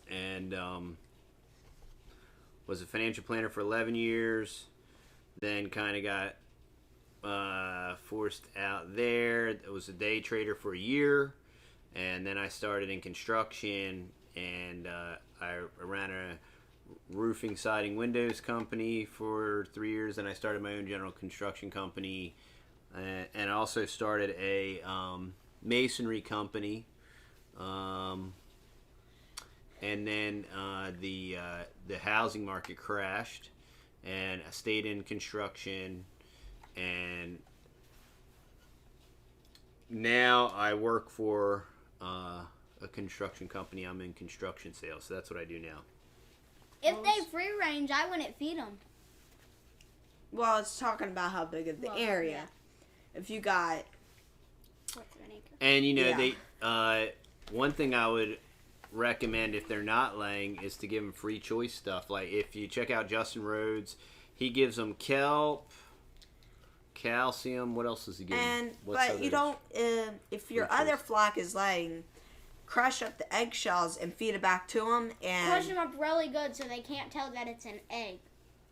and was a financial planner for 11 years. Then kind of got forced out there. I was a day trader for a year, and then I started in construction, and I ran a roofing, siding, windows company for 3 years. Then I started my own general construction company, and I also started a masonry company. And then the housing market crashed, and I stayed in construction, and now I work for a construction company. I'm in construction sales, so that's what I do now. If they free range, I wouldn't feed them. Well, it's talking about how big of the area. Yeah. If you got... What's an acre? And, you know, Yeah. they one thing I would recommend if they're not laying is to give them free choice stuff. Like, if you check out Justin Rhodes, he gives them kelp, calcium. What else does he give them? But you don't... if your Free other choice. flock is laying, crush up the eggshells and feed it back to them. And Crush them up really good so they can't tell that it's an egg.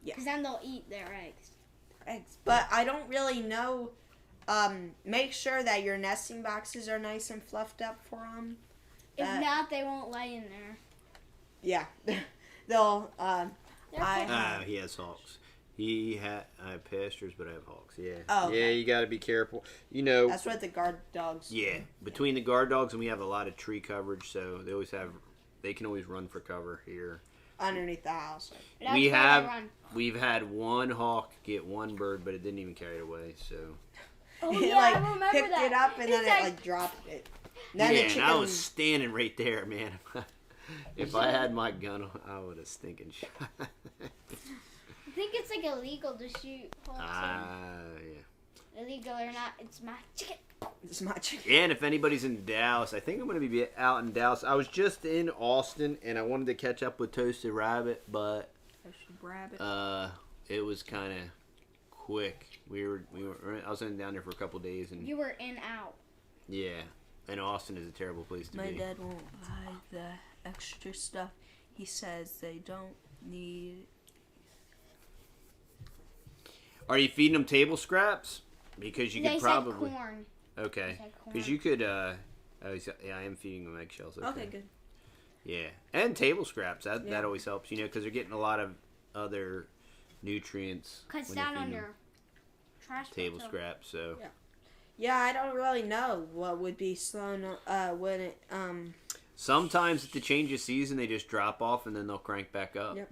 Yeah. Because then they'll eat their eggs. eggs. But I don't really know. Make sure that your nesting boxes are nice and fluffed up for them. If not, they won't lay in there. Yeah, they'll. He has hawks. I have pastures, but I have hawks. Yeah. Oh, okay. Yeah, you got to be careful. You know. That's what the guard dogs. Yeah, between the guard dogs and we have a lot of tree coverage, so they always have they can always run for cover here. Underneath the house. That's We where they have- run. We've had one hawk get one bird, but it didn't even carry it away. So Oh It, yeah, like, I remember picked that. it up and then It's it like- like dropped it. Then yeah, the chicken. and I was standing right there, man. If I had my gun, I would have stinking shot. I think it's like illegal to shoot hawks. Yeah. Illegal or not, it's my chicken. It's my chicken. Yeah, and if anybody's in Dallas, I think I'm going to be out in Dallas. I was just in Austin, and I wanted to catch up with Toasted Rabbit, but it was kind of quick. I was down there for a couple days, and You were in out. yeah, and Austin is a terrible place to My be. dad won't buy the extra stuff. He says they don't need. Are you feeding them table scraps? Because you They could said probably corn. okay. They said corn. Because you could. Yeah, I am feeding them eggshells. Okay, good. Yeah, and table scraps. That Yeah. always helps, because they're getting a lot of other nutrients. Cuts when you're down on feeding your them trash. table pickup. scraps. So Yeah. Yeah, I don't really know what would be slow. When it sometimes at the change of season, they just drop off and then they'll crank back up. Yep.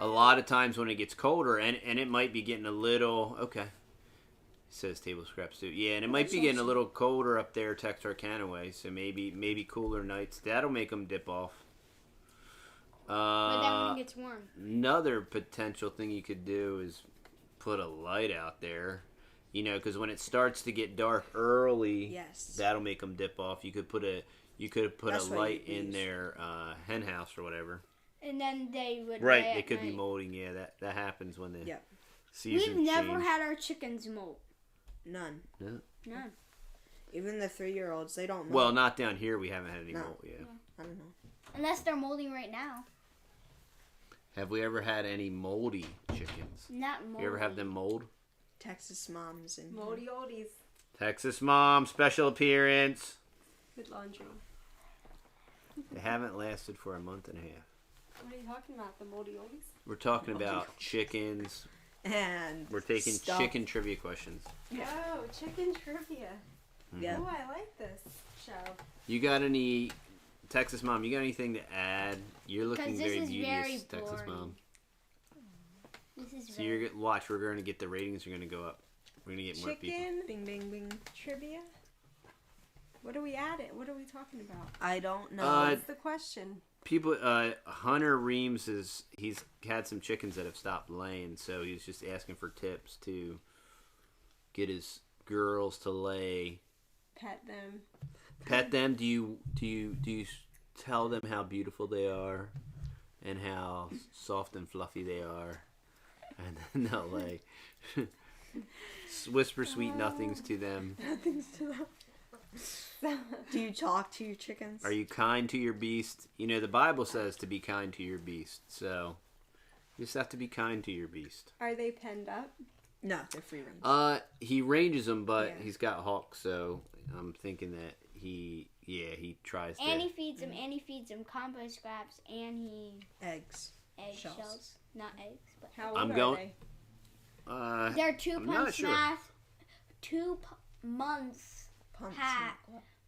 A lot of times when it gets colder, and it might be getting a little okay. Says table scraps too. Yeah, and it might be getting a little colder up there, Texarkana way. So maybe cooler nights. That'll make them dip off. But then when it gets warm. Another potential thing you could do is put a light out there. Because when it starts to get dark early, Yes. that'll make them dip off. You could put a That's what light you in use. their hen house or whatever. And then they would Right, lay they at could be night. molding. Yeah, that happens when the Yep. seasons We've never change. had our chickens molt. None. None. Even the 3-year-olds, they don't. Well, not down here. We haven't had any No. mold yet. I don't know. Unless they're molding right now. Have we ever had any moldy chickens? Not moldy. You ever have them mold? Texas moms and Moldy oldies. Texas Mom special appearance. Good laundry. They haven't lasted for a month and a half. What are you talking about? The moldy oldies? We're talking about chickens. and We're taking stuff. chicken trivia questions. Yeah. Oh, chicken trivia. Yeah. Oh, I like this show. You got any Texas Mom? You got anything to add? You're looking 'Cause this very is beauteous, very Texas boring. Mom. This is So very you're gonna watch. We're going to get the ratings. Are going to go up. We're going to get more people. Chicken Bing, bing, bing. trivia? What are we at it? What are we talking about? I don't know. What's the question? People, Hunter Reams he's had some chickens that have stopped laying, so he's just asking for tips to get his girls to lay. Pet them. Pet them. Do you tell them how beautiful they are, and how soft and fluffy they are, and then they'll lay. Whisper sweet nothings to them. Nothing's to them. Do you talk to your chickens? Are you kind to your beast? The Bible says to be kind to your beast, so you just have to be kind to your beast. Are they penned up? No, they're free range. He ranges them, but Yeah. he's got hawks, so I'm thinking that he tries to. And he feeds them compost scraps and Eggs. eggshells. Shells. Not eggs, but How old I'm are going- they? they're 2 I'm not months sure. past 2 Punts.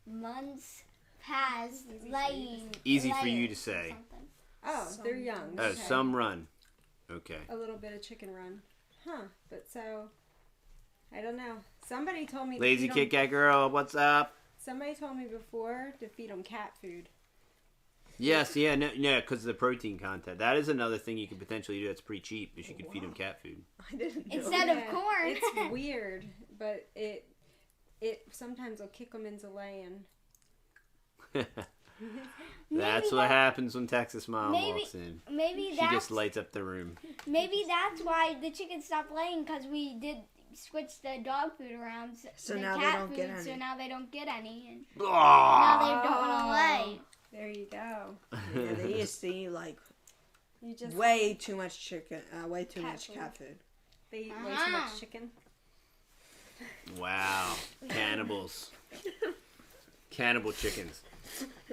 months past laying. Easy for layers you to or say. something. Oh, Some- they're young. Oh, Okay. some run. Okay. A little bit of chicken run. Huh. But so, I don't know. Somebody told me to Lazy feed 'em- Kit Kat girl, what's up? Somebody told me before to feed them cat food. Yes, yeah, no, because of the protein content. That is another thing you could potentially do that's pretty cheap, is you could feed them cat food. I didn't know. Instead of corn. It's weird, but it sometimes will kick them into laying. That's what happens when Texas Mom maybe- walks in. Maybe She that's just lights up the room. maybe that's why the chickens stopped laying, because we did switch the dog food around. So the now they cat don't food, get any. So now they don't get any, and now Ah! they don't want to lay. There you go. Yeah, they used to eat like You just way too much chicken, way too Cat much food. cat food. they eat way too Uh-huh. much chicken. Wow. Cannibals. Cannibal chickens.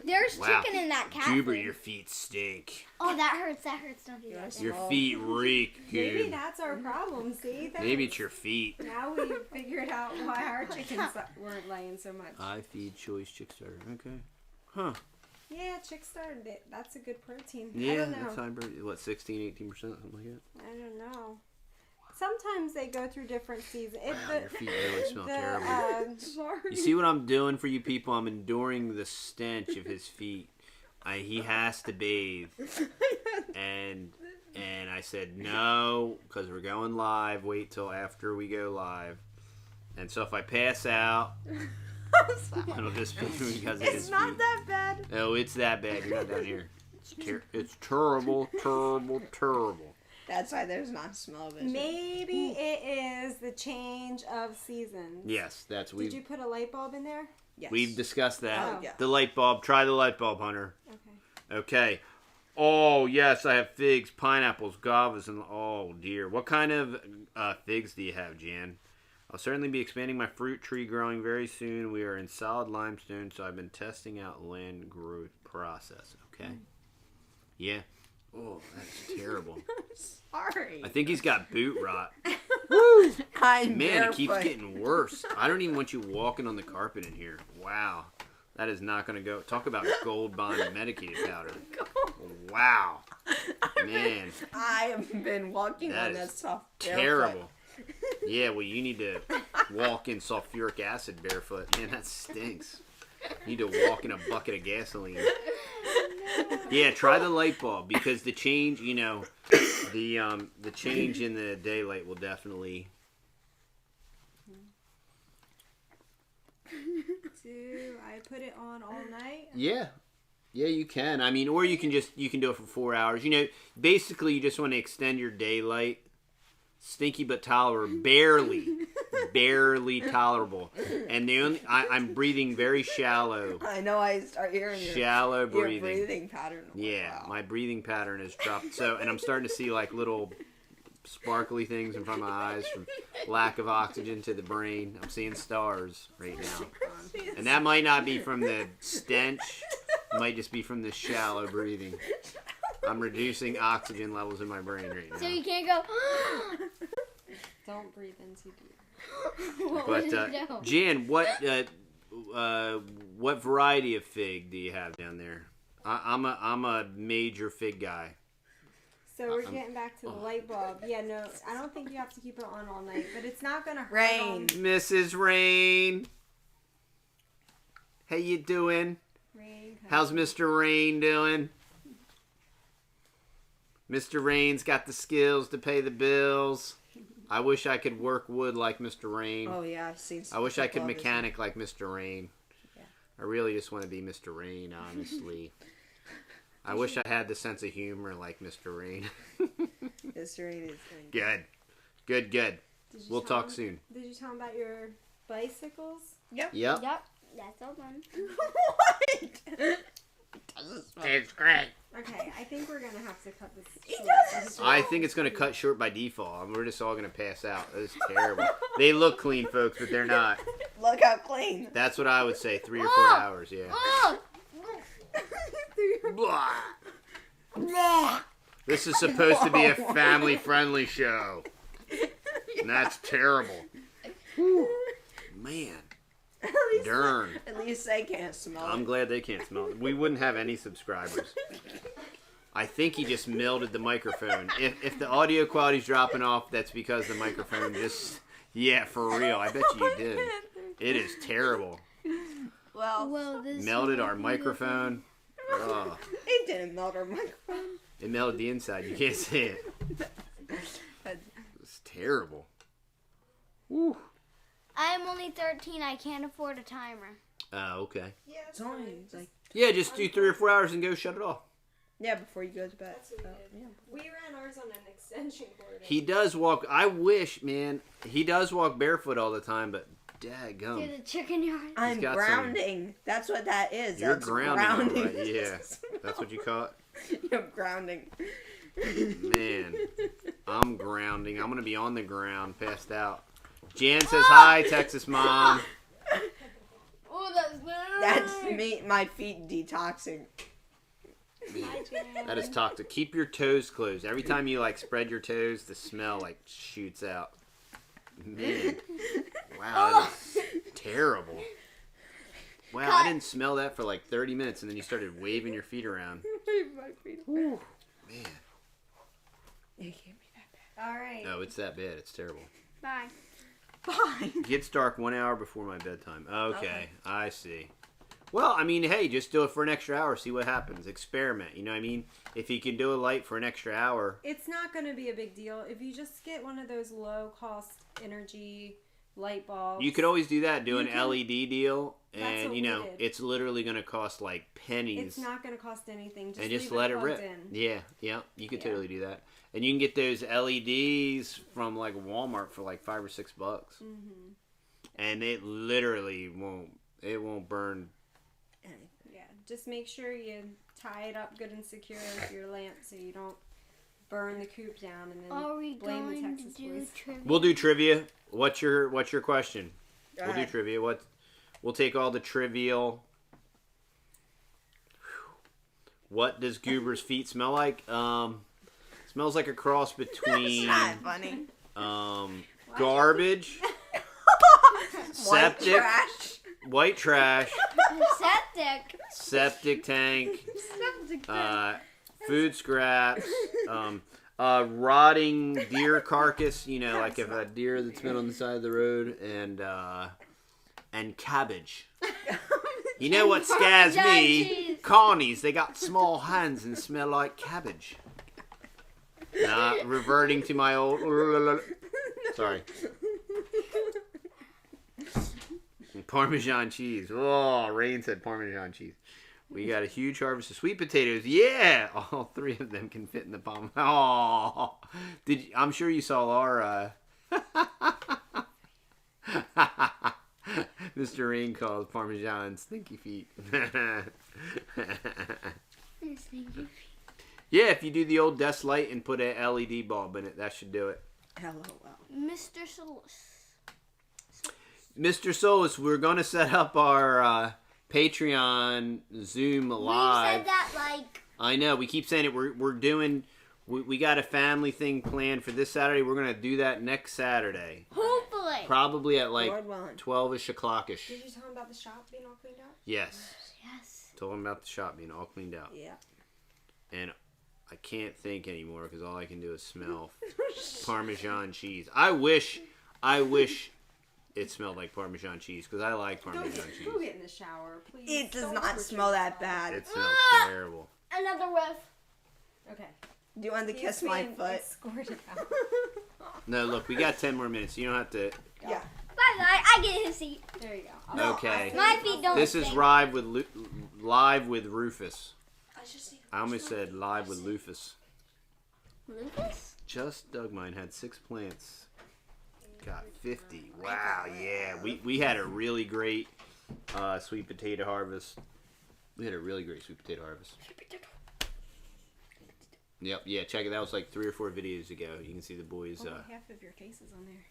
There's Wow. chicken in that cat Juber, food. your feet stink. Oh, that hurts. That hurts. Don't do that. Yes. Your Small. feet reek, Maybe dude. that's our problem. See, Maybe it's your feet. Now we figured out why our chickens weren't laying so much. I feed choice chick starter. Okay. Huh. Yeah, chicks started it. That's a good protein. I Yeah, don't know. that's hybrid. What, 16, 18%, something like that? I don't know. Sometimes they go through different seasons. Wow, your feet really smell terrible. Sorry. You see what I'm doing for you people? I'm enduring the stench of his feet. He has to bathe. And I said, no, because we're going live. Wait till after we go live. And so if I pass out, it'll just be because of his feet. It's not that bad. Oh, it's that bad. You're not down here. It's terrible, terrible, terrible. That's why there's not smell vision. Maybe it is the change of seasons. Yes, that's Did you put a light bulb in there? Yes. We've discussed that. Oh, yeah. The light bulb. Try the light bulb, Hunter. Okay. Okay. Oh, yes, I have figs, pineapples, guavas, and oh, dear. What kind of figs do you have, Jan? I'll certainly be expanding my fruit tree growing very soon. We are in solid limestone, so I've been testing out land growth process. Okay. Yeah. Oh, that's terrible. Sorry. I think he's got boot rot. Woo! I'm Man, barefoot. it keeps getting worse. I don't even want you walking on the carpet in here. Wow. That is not going to go. Talk about gold bond medicated powder. Wow. Man. I have been walking That on that is stuff. Terrible. Yeah, well, you need to walk in sulfuric acid barefoot. Man, that stinks. You need to walk in a bucket of gasoline. Yeah, try the light bulb because the change, the change in the daylight will definitely. Do I put it on all night? Yeah, you can. I mean, or you can do it for 4 hours. Basically, you just want to extend your daylight. Stinky but tolerable, barely tolerable. And I'm breathing very shallow. I know. I start hearing Shallow your breathing. breathing pattern. Yeah, Wow. my breathing pattern has dropped. And I'm starting to see like little sparkly things in front of my eyes from lack of oxygen to the brain. I'm seeing stars right now. And that might not be from the stench. It might just be from the shallow breathing. I'm reducing oxygen levels in my brain right now. So you can't go. Don't breathe in too deep. What But would you do? Jan, what variety of fig do you have down there? I'm a major fig guy. So we're getting back to the light bulb. Yeah, no, I don't think you have to keep it on all night, but it's not gonna hurt. Rain. Mrs. Rain, how you doing? Rain. How's Mr. Rain doing? Mr. Rain's got the skills to pay the bills. I wish I could work wood like Mr. Rain. Oh yeah, I've seen. I wish I could people of his- mechanic like Mr. Rain. Yeah. I really just want to be Mr. Rain, honestly. I wish I had the sense of humor like Mr. Rain. Mr. Rain is Good. Did you We'll tell talk him- soon. Did you tell him about your bicycles? Yep. Yep. Yep, that's all done. What? It's great. Okay, I think we're gonna have to cut this short. I think it's going to cut short by default. We're just all going to pass out. That is terrible. They look clean, folks, but they're not. Look how clean. That's what I would say. 3 or 4 hours, yeah. Oh! Blah. This is supposed to be a family-friendly show. And that's terrible. Man. At least, Darn. at least they can't smell I'm it. glad they can't smell it. We wouldn't have any subscribers. I think he just melted the microphone. If the audio quality's dropping off, that's because the microphone just... Yeah, for real. I bet you did. It is terrible. Well, This Melted our microphone. Oh, it didn't melt our microphone. it melted the inside. You can't see it. It's terrible. Woo. I'm only 13. I can't afford a timer. Oh, okay. Yeah, It's only like Yeah, just do 3 or 4 hours and go shut it off. before you go to bed. That's what we did. Yeah. We ran ours on an extension cord. He does walk. I wish, man. He does walk barefoot all the time, but To daggum. the chicken yard. I'm got grounding. That's what that is. You're That's grounding, all grounding. right. Yeah, that's what you call it. I'm grounding. Man, I'm grounding. I'm going to be on the ground, passed out. Jan says hi, Texas mom. Oh, that's That's me. My feet detoxing. That is toxic. Keep your toes closed. Every time you spread your toes, the smell shoots out. Man, wow, that is terrible. Wow, I didn't smell that for like 30 minutes, and then you started waving your feet around. Whew, man. It can't be that bad. All right. No, it's that bad. It's terrible. Bye. Bye. It gets dark 1 hour before my bedtime. Okay, I see. Well, I mean, hey, just do it for an extra hour. See what happens. Experiment. You know what I mean? If you can do a light for an extra hour. It's not going to be a big deal. If you just get one of those low-cost energy light bulbs. You could always do that. Do You an can- LED deal. That's And, what you we know, did. it's literally going to cost like pennies. It's not going to cost anything. Just and just leave let it plugged rip. in. Yeah. You could Yeah. totally do that. And you can get those LEDs from like Walmart for like $5 or $6. Mm-hmm. And it literally won't. It won't burn. Yeah, just make sure you tie it up good and secure with your lamp so you don't burn the coop down and then Are we blame the going to Texas do boys. trivia? We'll do trivia. What's your question? Go We'll do ahead. trivia. We'll take all the trivial. What does Goober's feet smell like? Smells like a cross between Not funny. garbage, White septic, trash. white trash, Septic. septic tank, food scraps, rotting deer carcass. You know, like if a deer that's been on the side of the road, and cabbage. You know what scares Parmesan me? cheese. Carnies. They got small hands and smell like cabbage. Reverting to my old. Sorry. Parmesan cheese. Oh, Rain said Parmesan cheese. We got a huge harvest of sweet potatoes. Yeah, all three of them can fit in the palm. Oh, I'm sure you saw our. Mr. Rain calls Parmesan stinky feet. Yeah, if you do the old desk light and put an LED bulb in it, that should do it. LOL. Mr. Solus. Mr. Solus, we're going to set up our Patreon Zoom live. We said that like I know, we keep saying it. We're doing, we got a family thing planned for this Saturday. We're going to do that next Saturday. hopefully. Probably at like Lord willing. 12-ish o'clock-ish. Did you tell them about the shop being all cleaned out? Yes. Yes. Told him about the shop being all cleaned out. Yeah. And I can't think anymore because all I can do is smell Parmesan cheese. I wish it smelled like Parmesan cheese because I like Parmesan cheese. Go get in the shower, please. It does Don't not push smell that yourself. bad. It smells terrible. Another whiff. Okay. Do you want to He's kiss my being foot? escorted out. No, look, we got 10 more minutes. You don't have to. Yeah. Bye bye. I get his seat. There you go. No, Okay. My feet don't This is stink. live with Rufus. I just need I almost said live with Lufus. Lucas? Just dug mine. Had 6 plants. Got 50. Wow, yeah. We had a really great sweet potato harvest. We had a really great sweet potato harvest. Yep, yeah, check it. That was like 3 or 4 videos ago. You can see the boys. Only half of your face is on there.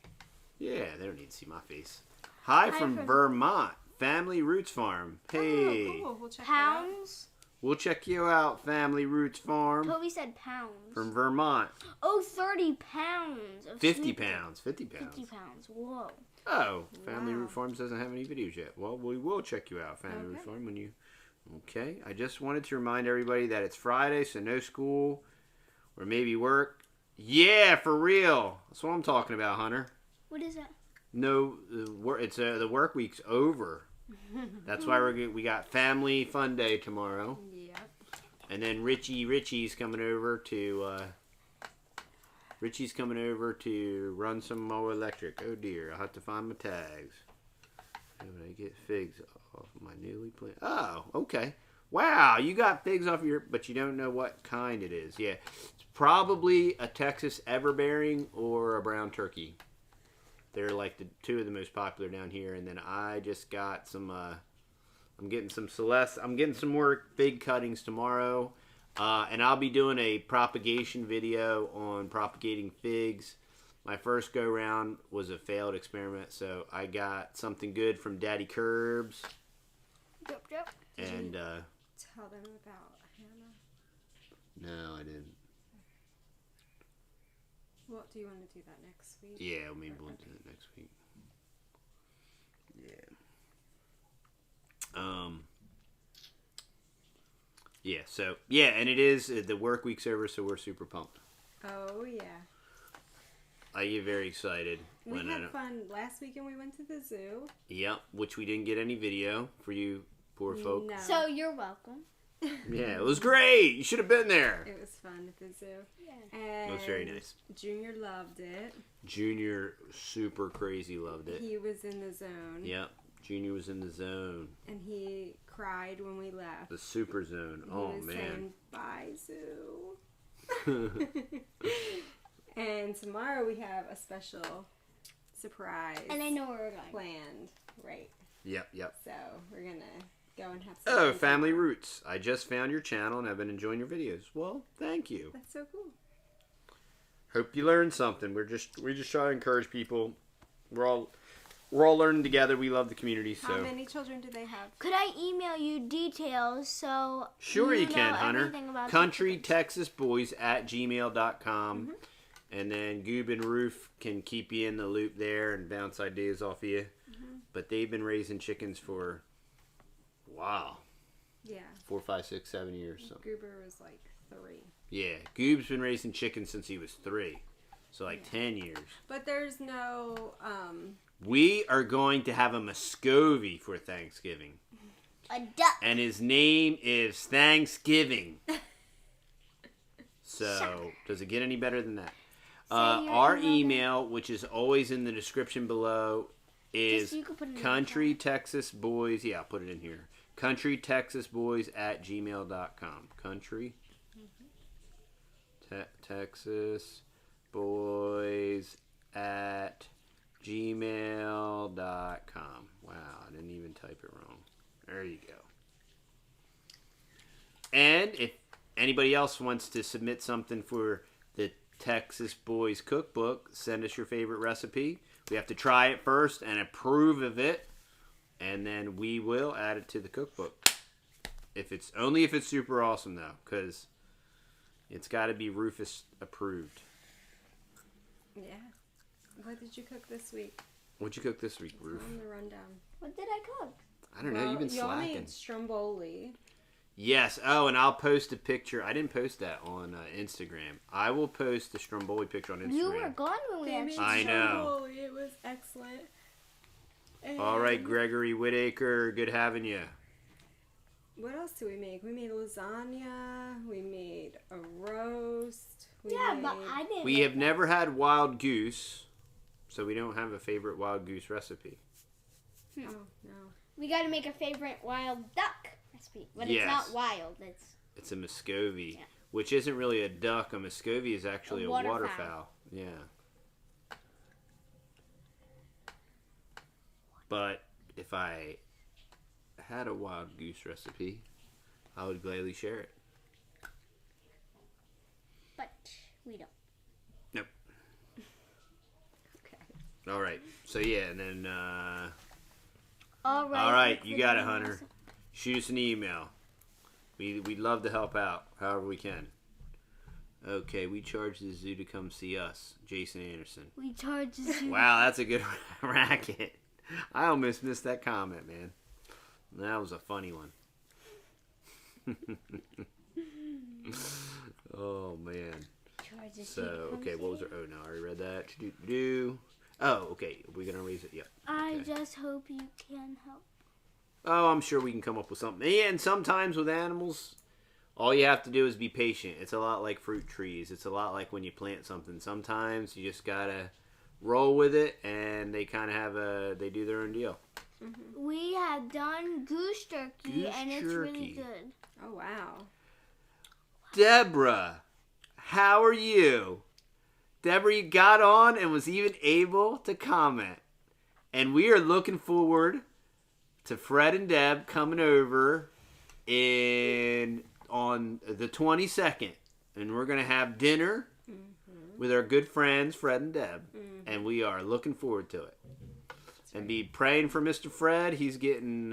Yeah, they don't need to see my face. Hi from Vermont. Family Roots Farm. Hey. Oh, cool. We'll check that out. Pounds? We'll check you out, Family Roots Farm. Toby said pounds. From Vermont. Oh, 30 pounds. Of 50 sweet pounds. 50 pounds. 50 pounds. Whoa. Oh, Family Wow. Root Farms doesn't have any videos yet. Well, we will check you out, Family Root Okay. Farm, when you... Okay. I just wanted to remind everybody that it's Friday, so no school or maybe work. Yeah, for real. That's what I'm talking about, Hunter. What is that? No, the work week's over. That's why we got Family Fun Day tomorrow. Yep. And then Richie's coming over to run some more electric. Oh dear, I'll have to find my tags. How would I get figs off my newly planted? Oh, okay. Wow, you got figs off but you don't know what kind it is. Yeah, it's probably a Texas Everbearing or a brown turkey. They're like the 2 of the most popular down here. And then I just got some. I'm getting some Celeste. I'm getting some more fig cuttings tomorrow. And I'll be doing a propagation video on propagating figs. My first go round was a failed experiment, so I got something good from Daddy Curbs. Yep. And Tell them about Hannah. no, I didn't. Well, do you want to do that next week? Yeah, maybe we'll do it next week. Yeah. Yeah, so, yeah, and it is, the work week's over, so we're super pumped. Oh, yeah. I get very excited. We had fun. Last weekend we went to the zoo. Yep, which we didn't get any video for you poor folk. No. So you're welcome. Yeah, it was great. You should have been there. It was fun at the zoo. Yeah. And It was very nice. Junior loved it. Junior, super crazy, loved it. He was in the zone. Yep, Junior was in the zone. And he cried when we left. The super zone. He Oh, was man. saying, bye, zoo. And tomorrow we have a special surprise. And I know where we're going. Planned. Right. Yep. So we're going to go and have some Oh, fun Family tomorrow. Roots. I just found your channel and I've been enjoying your videos. Well, thank you. That's so cool. Hope you learned something. We just try to encourage people. We're all learning together. We love the community. So How many children do they have? Could I email you details so sure you can, know Hunter. everything about countrytexasboys@gmail.com. And then Goob and Roof can keep you in the loop there and bounce ideas off of you. But they've been raising chickens for, wow, Yeah. 4, 5, 6, 7 years. So. Goober was like 3. Yeah, Goob's been raising chickens since he was 3. So like 10 years. But there's no, We are going to have a Muscovy for Thanksgiving. a duck. And his name is Thanksgiving. So, does it get any better than that? your Our email email, which is always in the description below, is Just you could put it in the Country Texas Boys. Yeah, I'll put it in here. countrytexasboys@gmail.com. Country Texas Boys at gmail.com. Wow, I didn't even type it wrong. There you go. And if anybody else wants to submit something for the Texas Boys Cookbook, send us your favorite recipe. We have to try it first and approve of it, and then we will add it to the cookbook. If it's super awesome though, because it's got to be Rufus approved. yeah. What did you cook this week? What'd you cook this week, Ruf? On the rundown. What did I cook? I don't know. You've been you slacking. made stromboli. Yes. Oh, and I'll post a picture. I didn't post that on Instagram. I will post the Stromboli picture on Instagram. You were gone when we They made actually. I know. stromboli. It was excellent. All right, And Gregory Whitaker. Good having you. What else did we make? We made lasagna. We made a roast. We Yeah, made... but I didn't. We make have that. never had wild goose, so we don't have a favorite wild goose recipe. Oh, no. We got to make a favorite wild duck recipe, but Yes. it's not wild. It's a Muscovy, Yeah. which isn't really a duck. A Muscovy is actually A a waterfowl. waterfowl. Yeah. But if I had a wild goose recipe, I would gladly share it. But we don't. Nope. Okay. All right. So yeah, and then All right. all right, you got it, Hunter. Shoot us an email. We'd love to help out however we can. Okay, we charge the zoo to come see us, Jason Anderson. We charge you. Wow, that's a good racket. I almost missed that comment, man. That was a funny one. Oh, man. Charge us So, to come okay, what was see it? Oh, no, I already read that. Do. Oh, okay, we're going to raise it. Yep. I Okay. just hope you can help. Oh, I'm sure we can come up with something. Yeah, and sometimes with animals, all you have to do is be patient. It's a lot like fruit trees. It's a lot like when you plant something. Sometimes you just gotta roll with it, and they kind of they do their own deal. We have done goose jerky, Goose and it's really jerky. good. Oh, wow. Deborah, how are you? Deborah, you got on and was even able to comment. And we are looking forward to Fred and Deb coming over on the 22nd. And we're going to have dinner with our good friends, Fred and Deb. And we are looking forward to it. And be praying for Mr. Fred. He's getting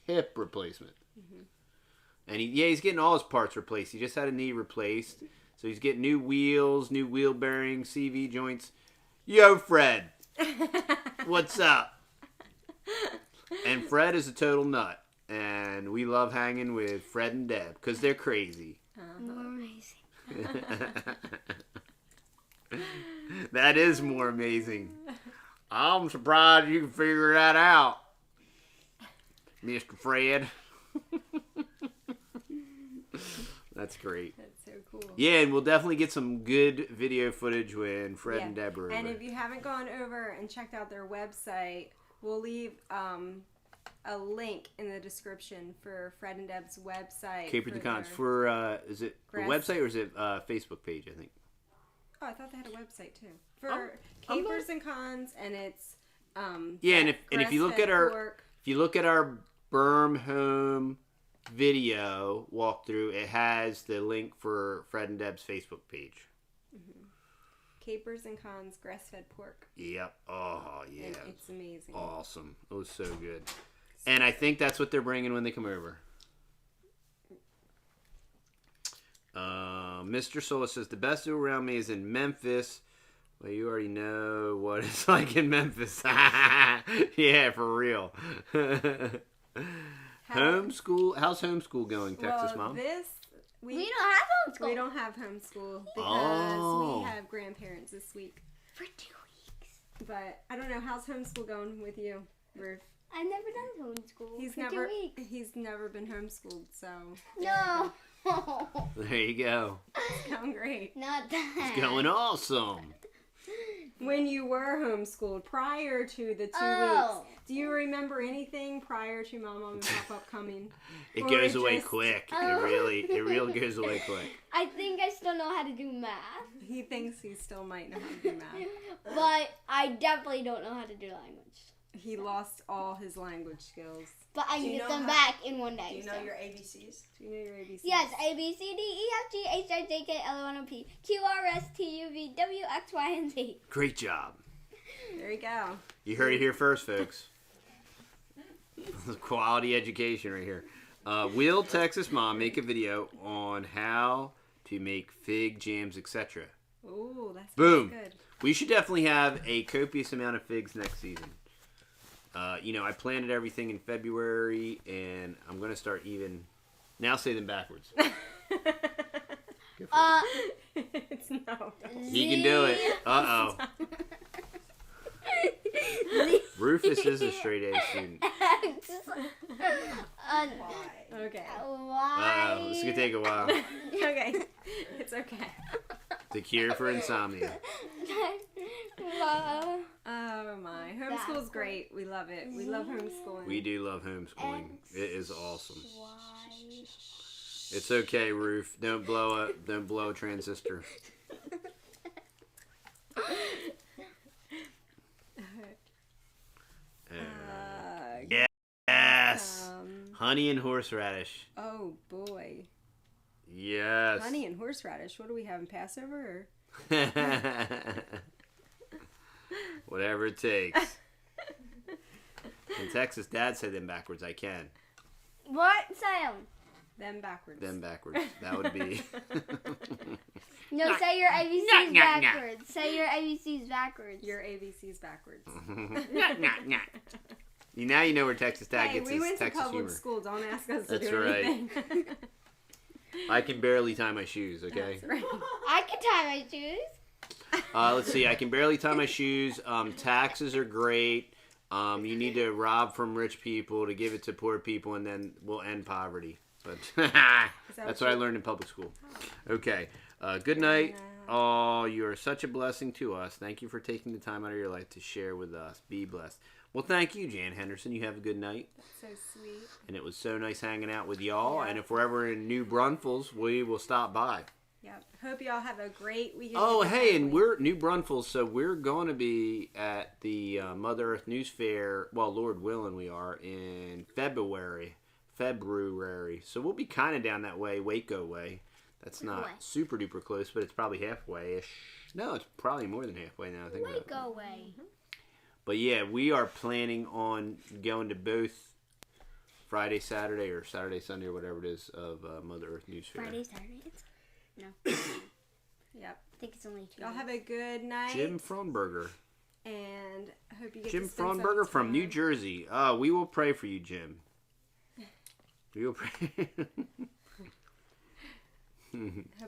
hip replacement. And he's getting all his parts replaced. He just had a knee replaced. So he's getting new wheels, new wheel bearings, CV joints. Yo, Fred. What's up? And Fred is a total nut. and we love hanging with Fred and Deb because they're crazy. More amazing. That is more amazing. I'm surprised you can figure that out, Mr. Fred. That's great. That's so cool. Yeah, and we'll definitely get some good video footage when Fred and Deb are And over. if you haven't gone over and checked out their website, we'll leave a link in the description for Fred and Deb's website. Caper the Cons. their- For, is it a Grass- website or is it a Facebook page, I think? Oh, I thought they had a website too. For I'm Capers and Cons, and it's Yeah, and if you look at our pork. if you look at our Berm Home video walkthrough, it has the link for Fred and Deb's Facebook page. Capers and Cons grass-fed pork. Yep. Oh yeah. And it's amazing. Awesome. It was so good. And I think that's what they're bringing when they come over. Mr. Sola says, the best do around me is in Memphis. Well, you already know what it's like in Memphis. Yeah, for real. Homeschool? How's homeschool going, Texas Mom? We don't have homeschool. We don't have homeschool because Oh. we have grandparents this week. For 2 weeks. But I don't know, how's homeschool going with you, Ruth? I've never done homeschool He's for never 2 weeks. he's never been homeschooled, so No. There you go. it's going great. Not that. It's going awesome. When you were homeschooled prior to the 2 Oh. weeks, do you remember anything prior to Mom and Pop coming? It Or goes away just- quick. Oh. It really goes away quick. I think I still know how to do math, He thinks he still might know how to do math. but I definitely don't know how to do language. He lost all his language skills. But I Do can you get know them how- back in one day. Do you know so. your ABCs? Do you know your ABCs? Yes, A B C D E F G H I J K L M N O P Q R S T U V W X Y and Z. Great job. There you go. You heard it here first, folks. Quality education right here. Will Texas Mom make a video on how to make fig jams, etc.? Ooh, that's Boom. good. We should definitely have a copious amount of figs next season. I planted everything in February, and I'm going to start even... Now say them backwards. It's no. He can do it. Uh-oh. Rufus is a straight A student. Okay. Why? Uh-oh. This is going to take a while. Okay. It's okay. The cure for insomnia. Oh my. Homeschool's great. We love it. We love homeschooling. We do love homeschooling. It is awesome. Why? It's okay, Roof. Don't blow a transistor. Yes. Honey and horseradish. Oh boy. Yes. Honey and horseradish. What do we have in Passover? Whatever it takes. In Texas, Dad said them backwards. I can. What sound? Them backwards. Them backwards. That would be. No, say your ABCs backwards. Say your ABCs backwards. Your ABCs backwards. Now you know where Texas Dad Hey, gets we his went to Texas public humor. school. Don't ask us to That's do right. anything. I can barely tie my shoes. Okay. That's right. I can tie my shoes. Let's see. I can barely tie my shoes. Taxes are great. You need to rob from rich people to give it to poor people, and then we'll end poverty. But that's what I learned in public school. Okay. Good night. Oh, you are such a blessing to us. Thank you for taking the time out of your life to share with us. Be blessed. Well, thank you, Jan Henderson. You have a good night. So sweet. And it was so nice hanging out with y'all. Yeah. And if we're ever in New Braunfels, we will stop by. Yep. Hope y'all have a great weekend. Oh, with your hey, and family. we're New Braunfels, so we're going to be at the Mother Earth News Fair. Well, Lord willing, we are in February. So we'll be kind of down that way, Waco way. That's not Way. super duper close, but it's probably halfway-ish. No, it's probably more than halfway now. I think. Wake away. But yeah, we are planning on going to both Friday, Saturday, or Saturday, Sunday, or whatever it is of Mother Earth News Fair. Friday, Saturday. No. Yep. I think it's only 2 Y'all days. have a good night. Jim Fromberger. And I hope you get Jim to spend some Fromberger from New time. Jersey. We will pray for you, Jim. Hope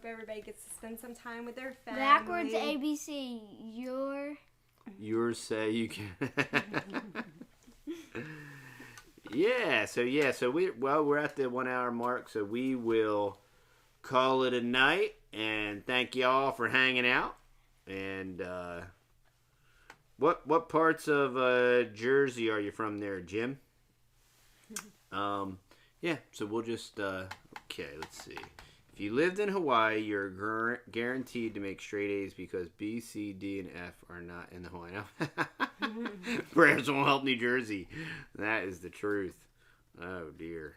everybody gets to spend some time with their family. Backwards ABC. Yours say you can. So we're at the 1 hour mark, so we will call it a night, and thank y'all for hanging out. And what parts of Jersey are you from there, Jim? So we'll just okay, let's see. If you lived in Hawaii, you're guaranteed to make straight A's because B, C, D, and F are not in the Hawaii. Prayers won't help New Jersey. That is the truth. Oh, dear.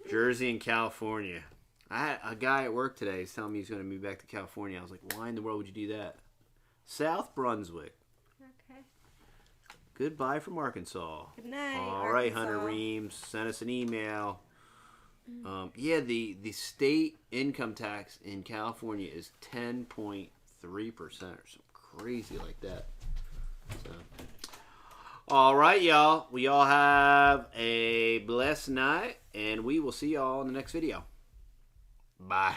Jersey and California. I had a guy at work today. He's telling me he's going to move back to California. I was like, why in the world would you do that? South Brunswick. Okay. Goodbye from Arkansas. Good night. All right, Hunter Reams. Send us an email. The state income tax in California is 10.3% or something crazy like that. So, all right, y'all. We all have a blessed night, and we will see y'all in the next video. Bye.